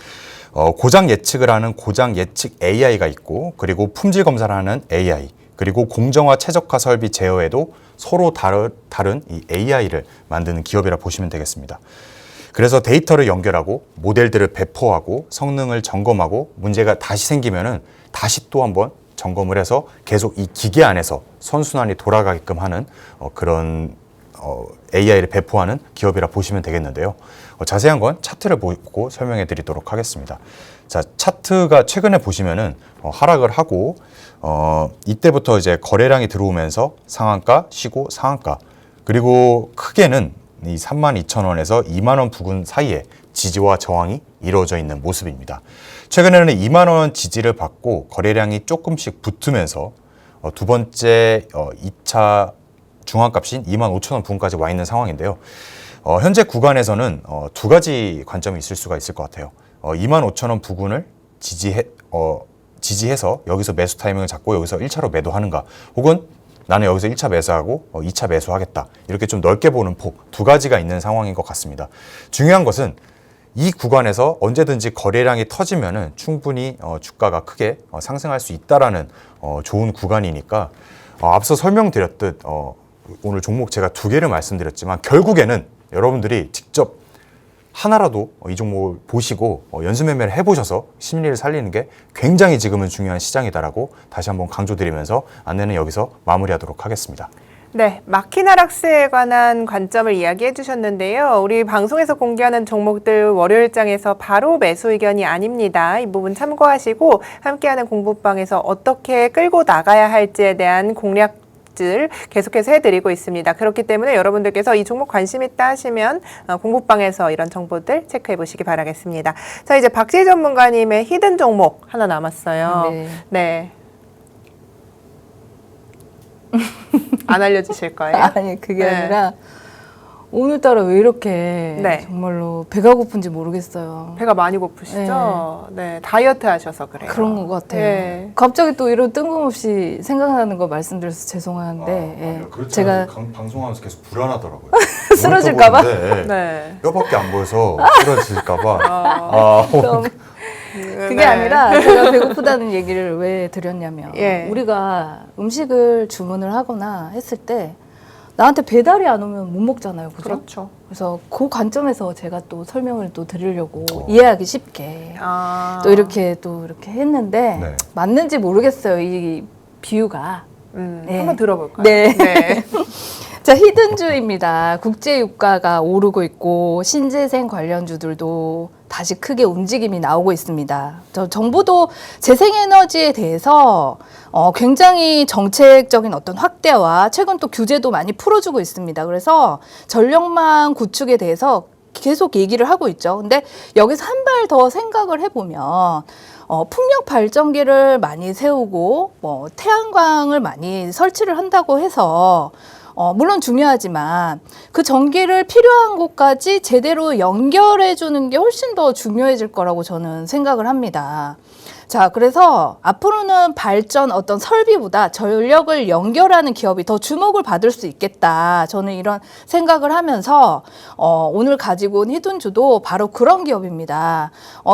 고장 예측을 하는 고장 예측 AI가 있고 그리고 품질 검사를 하는 AI 그리고 공정화 최적화 설비 제어에도 서로 다른 이 AI를 만드는 기업이라 보시면 되겠습니다. 그래서 데이터를 연결하고 모델들을 배포하고 성능을 점검하고 문제가 다시 생기면은 다시 또 한번 점검을 해서 계속 이 기계 안에서 선순환이 돌아가게끔 하는 그런 AI를 배포하는 기업이라 보시면 되겠는데요. 자세한 건 차트를 보고 설명해 드리도록 하겠습니다. 자, 차트가 최근에 보시면은 하락을 하고 이때부터 이제 거래량이 들어오면서 상한가 쉬고 상한가 그리고 크게는 이 32,000원에서 2만 원 부근 사이에 지지와 저항이 이루어져 있는 모습입니다. 최근에는 2만 원 지지를 받고 거래량이 조금씩 붙으면서 두 번째 2차 중앙값인 25,000원 부근까지 와 있는 상황인데요. 현재 구간에서는 두 가지 관점이 있을 수가 있을 것 같아요. 25,000원 부근을 지지해서 여기서 매수 타이밍을 잡고 여기서 1차로 매도하는가 혹은 나는 여기서 1차 매수하고 2차 매수하겠다. 이렇게 좀 넓게 보는 폭 두 가지가 있는 상황인 것 같습니다. 중요한 것은 이 구간에서 언제든지 거래량이 터지면은 충분히 주가가 크게 상승할 수 있다라는 좋은 구간이니까 앞서 설명드렸듯 오늘 종목 제가 두 개를 말씀드렸지만 결국에는 여러분들이 직접 하나라도 이 종목을 보시고 연습 매매를 해보셔서 심리를 살리는 게 굉장히 지금은 중요한 시장이다라고 다시 한번 강조드리면서 안내는 여기서 마무리하도록 하겠습니다. 네, 마키나락스에 관한 관점을 이야기해 주셨는데요. 우리 방송에서 공개하는 종목들 월요일장에서 바로 매수 의견이 아닙니다. 이 부분 참고하시고 함께하는 공부방에서 어떻게 끌고 나가야 할지에 대한 공략 계속해서 해드리고 있습니다. 그렇기 때문에 여러분들께서 이 종목 관심 있다 하시면 공부방에서 이런 정보들 체크해 보시기 바라겠습니다. 자, 이제 박지희 전문가님의 히든 종목 하나 남았어요. 네. 안 알려주실 거예요? 아니 그게 아니라 오늘따라 왜 이렇게 정말로 배가 고픈지 모르겠어요. 배가 많이 고프시죠? 네, 다이어트 하셔서 그래요. 그런 것 같아요. 갑자기 또 이런 뜬금없이 생각나는 거 말씀드려서 죄송한데 제가 방송하면서 계속 불안하더라고요. 쓰러질까봐? 뼈밖에 안 보여서 쓰러질까봐. 그럼 그게 아니라 제가 배고프다는 얘기를 왜 드렸냐면 우리가 음식을 주문을 하거나 했을 때 나한테 배달이 안 오면 못 먹잖아요. 그죠? 그렇죠. 그래서 그 관점에서 제가 또 설명을 또 드리려고 이해하기 쉽게 또 이렇게 했는데 맞는지 모르겠어요. 이 비유가. 한번 들어볼까요? 네. 자, 히든주입니다. 국제 유가가 오르고 있고 신재생 관련주들도 다시 크게 움직임이 나오고 있습니다. 정부도 재생에너지에 대해서 굉장히 정책적인 어떤 확대와 최근 또 규제도 많이 풀어주고 있습니다. 그래서 전력망 구축에 대해서 계속 얘기를 하고 있죠. 근데 여기서 한 발 더 생각을 해보면 풍력 발전기를 많이 세우고 태양광을 많이 설치를 한다고 해서 물론 중요하지만 그 전기를 필요한 곳까지 제대로 연결해 주는 게 훨씬 더 중요해질 거라고 저는 생각을 합니다. 자, 그래서 앞으로는 발전 어떤 설비보다 전력을 연결하는 기업이 더 주목을 받을 수 있겠다. 저는 이런 생각을 하면서 오늘 가지고 온 히든주도 바로 그런 기업입니다.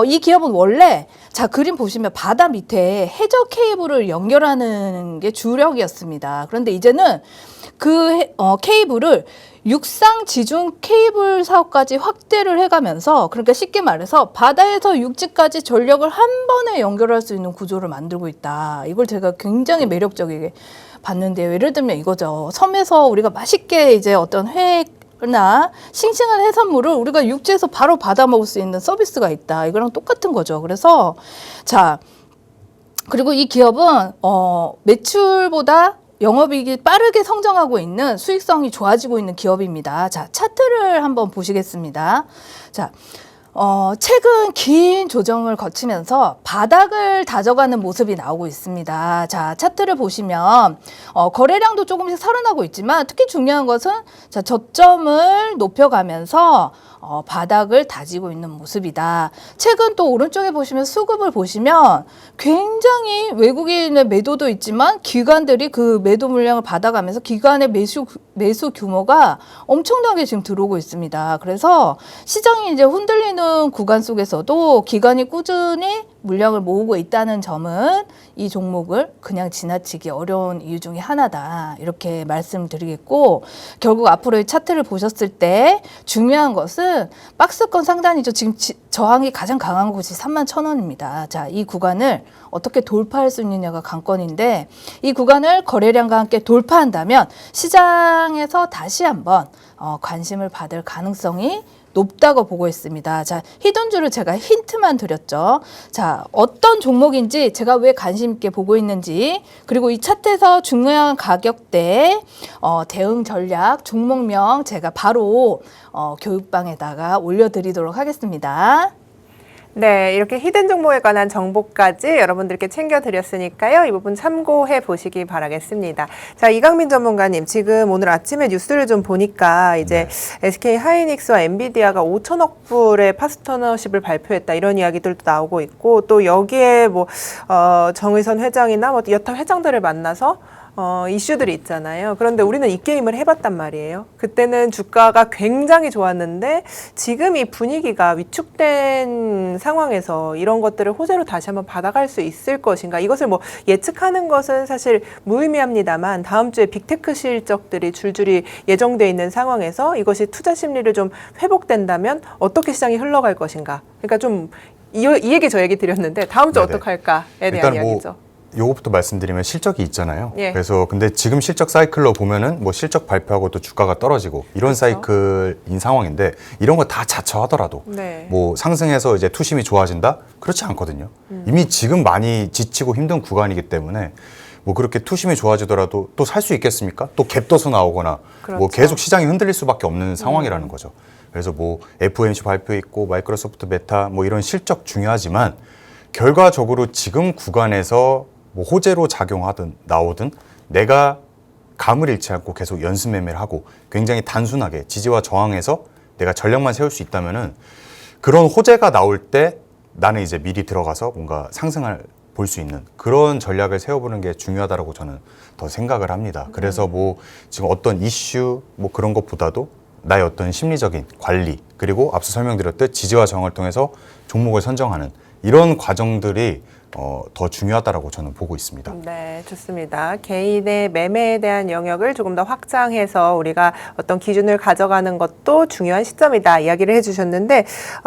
이 기업은 원래 자, 그림 보시면 바다 밑에 해저 케이블을 연결하는 게 주력이었습니다. 그런데 이제는 그 케이블을 육상 지중 케이블 사업까지 확대를 해가면서, 그러니까 쉽게 말해서 바다에서 육지까지 전력을 한 번에 연결할 수 있는 구조를 만들고 있다. 이걸 제가 굉장히 매력적이게 봤는데요. 예를 들면 이거죠. 섬에서 우리가 맛있게 이제 어떤 회나 싱싱한 해산물을 우리가 육지에서 바로 받아 먹을 수 있는 서비스가 있다. 이거랑 똑같은 거죠. 그래서 자, 그리고 이 기업은 매출보다 영업이익이 빠르게 성장하고 있는 수익성이 좋아지고 있는 기업입니다. 자, 차트를 한번 보시겠습니다. 자, 최근 긴 조정을 거치면서 바닥을 다져가는 모습이 나오고 있습니다. 자, 차트를 보시면 거래량도 조금씩 살아나고 있지만 특히 중요한 것은 자, 저점을 높여가면서 바닥을 다지고 있는 모습이다. 최근 또 오른쪽에 보시면 수급을 보시면 굉장히 외국인의 매도도 있지만 기관들이 그 매도 물량을 받아가면서 기관의 매수 규모가 엄청나게 지금 들어오고 있습니다. 그래서 시장이 이제 흔들리는 구간 속에서도 기관이 꾸준히 물량을 모으고 있다는 점은 이 종목을 그냥 지나치기 어려운 이유 중에 하나다. 이렇게 말씀드리겠고, 결국 앞으로의 차트를 보셨을 때 중요한 것은 박스권 상단이죠. 지금 저항이 가장 강한 곳이 31,000원입니다. 자, 이 구간을 어떻게 돌파할 수 있느냐가 관건인데, 이 구간을 거래량과 함께 돌파한다면 시장에서 다시 한번 관심을 받을 가능성이 높다고 보고 있습니다. 자, 히든주를 제가 힌트만 드렸죠. 자, 어떤 종목인지 제가 왜 관심 있게 보고 있는지, 그리고 이 차트에서 중요한 가격대, 대응 전략, 종목명 제가 바로 교육방에다가 올려드리도록 하겠습니다. 네, 이렇게 히든 종목에 관한 정보까지 여러분들께 챙겨드렸으니까요. 이 부분 참고해 보시기 바라겠습니다. 자, 이강민 전문가님, 지금 오늘 아침에 뉴스를 좀 보니까 이제 SK 하이닉스와 엔비디아가 5천억 불의 파트너십을 발표했다, 이런 이야기들도 나오고 있고, 또 여기에 뭐 정의선 회장이나 뭐 여타 회장들을 만나서 이슈들이 있잖아요. 그런데 우리는 이 게임을 해봤단 말이에요. 그때는 주가가 굉장히 좋았는데 지금 이 분위기가 위축된 상황에서 이런 것들을 호재로 다시 한번 받아갈 수 있을 것인가, 이것을 뭐 예측하는 것은 사실 무의미합니다만, 다음 주에 빅테크 실적들이 줄줄이 예정돼 있는 상황에서 이것이 투자 심리를 좀 회복된다면 어떻게 시장이 흘러갈 것인가, 그러니까 좀 이 얘기 저 얘기 드렸는데 다음 주 어떻게 할까에 대한 이야기죠. 요거부터 말씀드리면 실적이 있잖아요. 예. 그래서 근데 지금 실적 사이클로 보면은 뭐 실적 발표하고 또 주가가 떨어지고 이런 그렇죠. 사이클인 상황인데, 이런 거 다 자처하더라도 네. 뭐 상승해서 이제 투심이 좋아진다? 그렇지 않거든요. 이미 지금 많이 지치고 힘든 구간이기 때문에 뭐 그렇게 투심이 좋아지더라도 또 살 수 있겠습니까? 또 갭떠서 나오거나 그렇죠. 뭐 계속 시장이 흔들릴 수밖에 없는 상황이라는 거죠. 그래서 뭐 FOMC 발표 있고 마이크로소프트, 메타 뭐 이런 실적 중요하지만, 결과적으로 지금 구간에서 뭐 호재로 작용하든 나오든 내가 감을 잃지 않고 계속 연습 매매를 하고 굉장히 단순하게 지지와 저항에서 내가 전략만 세울 수 있다면은, 그런 호재가 나올 때 나는 이제 미리 들어가서 뭔가 상승을 볼 수 있는 그런 전략을 세워보는 게 중요하다고 저는 더 생각을 합니다. 그래서 뭐 지금 어떤 이슈 뭐 그런 것보다도 나의 어떤 심리적인 관리, 그리고 앞서 설명드렸듯 지지와 저항을 통해서 종목을 선정하는 이런 과정들이 더 중요하다라고 저는 보고 있습니다. 네, 좋습니다. 개인의 매매에 대한 영역을 조금 더 확장해서 우리가 어떤 기준을 가져가는 것도 중요한 시점이다 이야기를 해주셨는데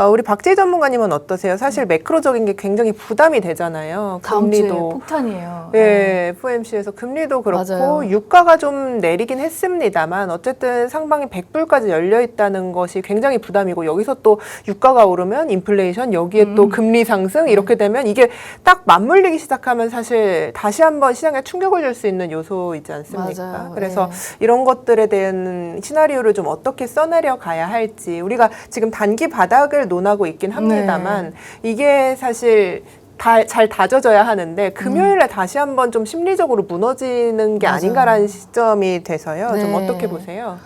우리 박재희 전문가님은 어떠세요? 사실 매크로적인 게 굉장히 부담이 되잖아요. 다음 주에 금리도 폭탄이에요. 네, FOMC에서 금리도 그렇고 맞아요. 유가가 좀 내리긴 했습니다만 어쨌든 상방이 100불까지 열려 있다는 것이 굉장히 부담이고 여기서 또 유가가 오르면 인플레이션 여기에 또 금리 상승 이렇게 되면 이게 딱 맞물리기 시작하면 사실 다시 한번 시장에 충격을 줄 수 있는 요소이지 않습니까? 맞아요. 그래서 네. 이런 것들에 대한 시나리오를 좀 어떻게 써내려 가야 할지 우리가 지금 단기 바닥을 논하고 있긴 합니다만 이게 사실 잘 다져져야 하는데 금요일에 다시 한번 좀 심리적으로 무너지는 게 맞아요. 아닌가라는 시점이 돼서요. 좀 네. 어떻게 보세요?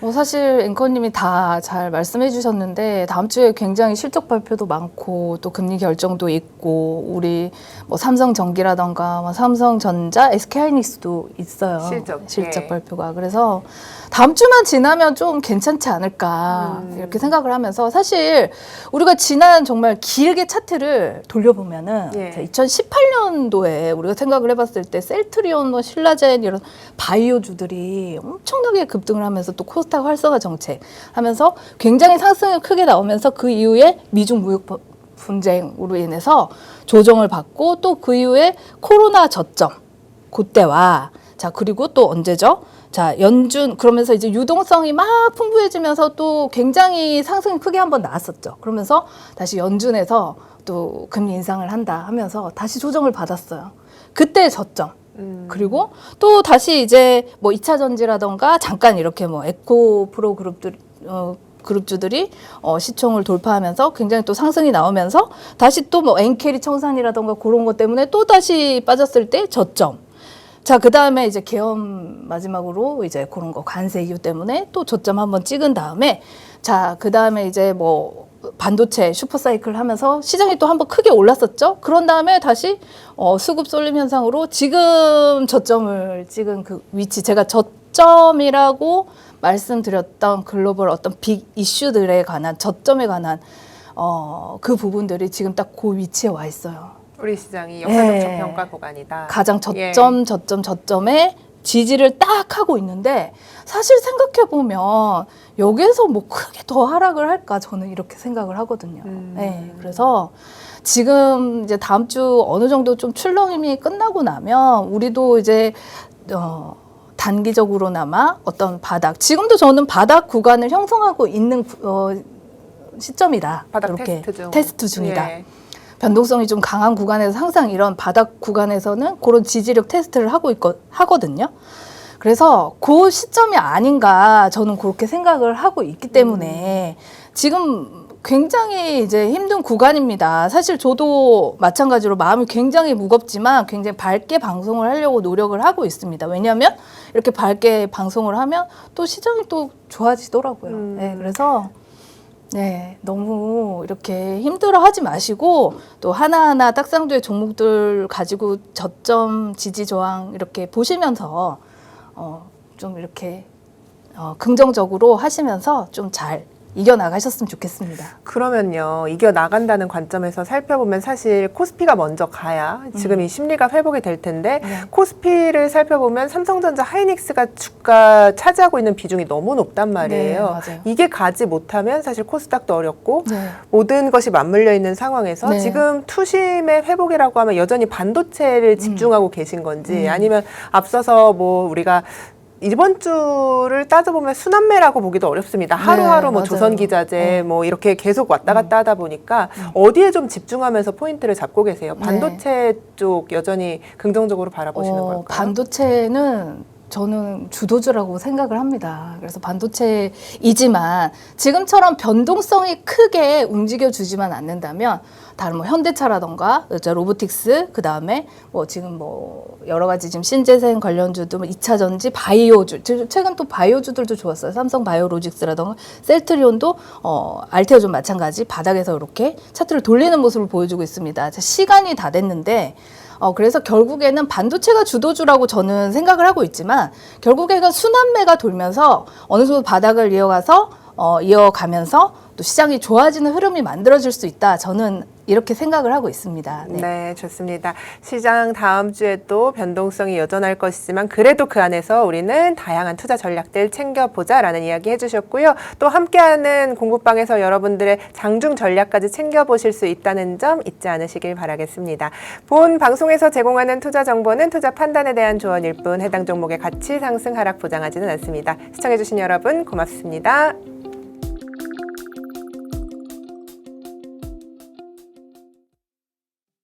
뭐 사실 앵커님이 다 잘 말씀해 주셨는데 다음 주에 굉장히 실적 발표도 많고 또 금리 결정도 있고 우리 뭐 삼성전기라던가 뭐 삼성전자, SK하이닉스도 있어요. 실적 예. 발표가. 그래서 다음 주만 지나면 좀 괜찮지 않을까 이렇게 생각을 하면서 사실 우리가 지난 정말 길게 차트를 돌려보면은 예. 2018년도에 우리가 생각을 해봤을 때 셀트리온, 뭐 신라젠 이런 바이오주들이 엄청나게 급등을 하면서 또 코스닥 활성화 정책 하면서 굉장히 상승이 크게 나오면서 그 이후에 미중 무역 분쟁으로 인해서 조정을 받고 또 그 이후에 코로나 저점 그때와 자 그리고 또 언제죠? 자 연준 그러면서 이제 유동성이 막 풍부해지면서 또 굉장히 상승이 크게 한번 나왔었죠. 그러면서 다시 연준에서 또 금리 인상을 한다 하면서 다시 조정을 받았어요. 그때 저점. 그리고 또 다시 이제 뭐 2차 전지라던가 잠깐 이렇게 뭐 에코프로 그룹주들이 시총을 돌파하면서 굉장히 또 상승이 나오면서 다시 또 뭐 엔캐리 청산이라던가 그런 것 때문에 또 다시 빠졌을 때 저점. 자, 그 다음에 이제 계엄 마지막으로 이제 그런 거 관세 이유 때문에 또 저점 한번 찍은 다음에 자, 그 다음에 이제 뭐 반도체 슈퍼사이클 하면서 시장이 또 한번 크게 올랐었죠. 그런 다음에 다시 수급 쏠림 현상으로 지금 저점을 찍은 그 위치 제가 저점이라고 말씀드렸던 글로벌 어떤 빅 이슈들에 관한 저점에 관한 그 부분들이 지금 딱 그 위치에 와 있어요. 우리 시장이 역사적 예. 저평가 구간이다. 가장 저점에 지지를 딱 하고 있는데 사실 생각해 보면 여기에서 뭐 크게 더 하락을 할까 저는 이렇게 생각을 하거든요. 네, 그래서 지금 이제 다음 주 어느 정도 좀 출렁임이 끝나고 나면 우리도 이제 단기적으로나마 어떤 바닥 지금도 저는 바닥 구간을 형성하고 있는 시점이다. 바닥 이렇게 테스트 중이다. 예. 변동성이 좀 강한 구간에서 항상 이런 바닥 구간에서는 그런 지지력 테스트를 하거든요. 그래서 그 시점이 아닌가 저는 그렇게 생각을 하고 있기 때문에 지금 굉장히 이제 힘든 구간입니다. 사실 저도 마찬가지로 마음이 굉장히 무겁지만 굉장히 밝게 방송을 하려고 노력을 하고 있습니다. 왜냐하면 이렇게 밝게 방송을 하면 또 시장이 또 좋아지더라고요. 네, 그래서 네, 너무 이렇게 힘들어하지 마시고 또 하나하나 딱상두의 종목들 가지고 저점 지지 저항 이렇게 보시면서 좀 이렇게 긍정적으로 하시면서 좀 잘 이겨나가셨으면 좋겠습니다. 그러면요, 이겨나간다는 관점에서 살펴보면 사실 코스피가 먼저 가야 지금 이 심리가 회복이 될 텐데 코스피를 살펴보면 삼성전자 하이닉스가 주가 차지하고 있는 비중이 너무 높단 말이에요. 네, 맞아요. 이게 가지 못하면 사실 코스닥도 어렵고 네. 모든 것이 맞물려 있는 상황에서 네. 지금 투심의 회복이라고 하면 여전히 반도체를 집중하고 계신 건지 아니면 앞서서 뭐 우리가 이번 주를 따져보면 순환매라고 보기도 어렵습니다. 하루하루 뭐 맞아요. 조선기자재 뭐 이렇게 계속 왔다 갔다 하다 보니까 어디에 좀 집중하면서 포인트를 잡고 계세요? 반도체 쪽 여전히 긍정적으로 바라보시는 걸까요? 반도체는 저는 주도주라고 생각을 합니다. 그래서 반도체이지만 지금처럼 변동성이 크게 움직여주지만 않는다면 다른 뭐 현대차라던가 로보틱스 그다음에 뭐 지금 뭐 여러 가지 지금 신재생 관련주도 뭐 2차 전지 바이오주 최근 또 바이오주들도 좋았어요. 삼성 바이오로직스라던가 셀트리온도 알테오존 마찬가지 바닥에서 이렇게 차트를 돌리는 모습을 보여주고 있습니다. 자, 시간이 다 됐는데 그래서 결국에는 반도체가 주도주라고 저는 생각을 하고 있지만 결국에는 순환매가 돌면서 어느 정도 바닥을 이어가면서 또 시장이 좋아지는 흐름이 만들어질 수 있다. 저는 이렇게 생각을 하고 있습니다. 네. 네, 좋습니다. 시장 다음 주에도 변동성이 여전할 것이지만 그래도 그 안에서 우리는 다양한 투자 전략들 챙겨보자라는 이야기 해주셨고요. 또 함께하는 공부방에서 여러분들의 장중 전략까지 챙겨보실 수 있다는 점 잊지 않으시길 바라겠습니다. 본 방송에서 제공하는 투자 정보는 투자 판단에 대한 조언일 뿐 해당 종목의 가치 상승 하락 보장하지는 않습니다. 시청해주신 여러분 고맙습니다.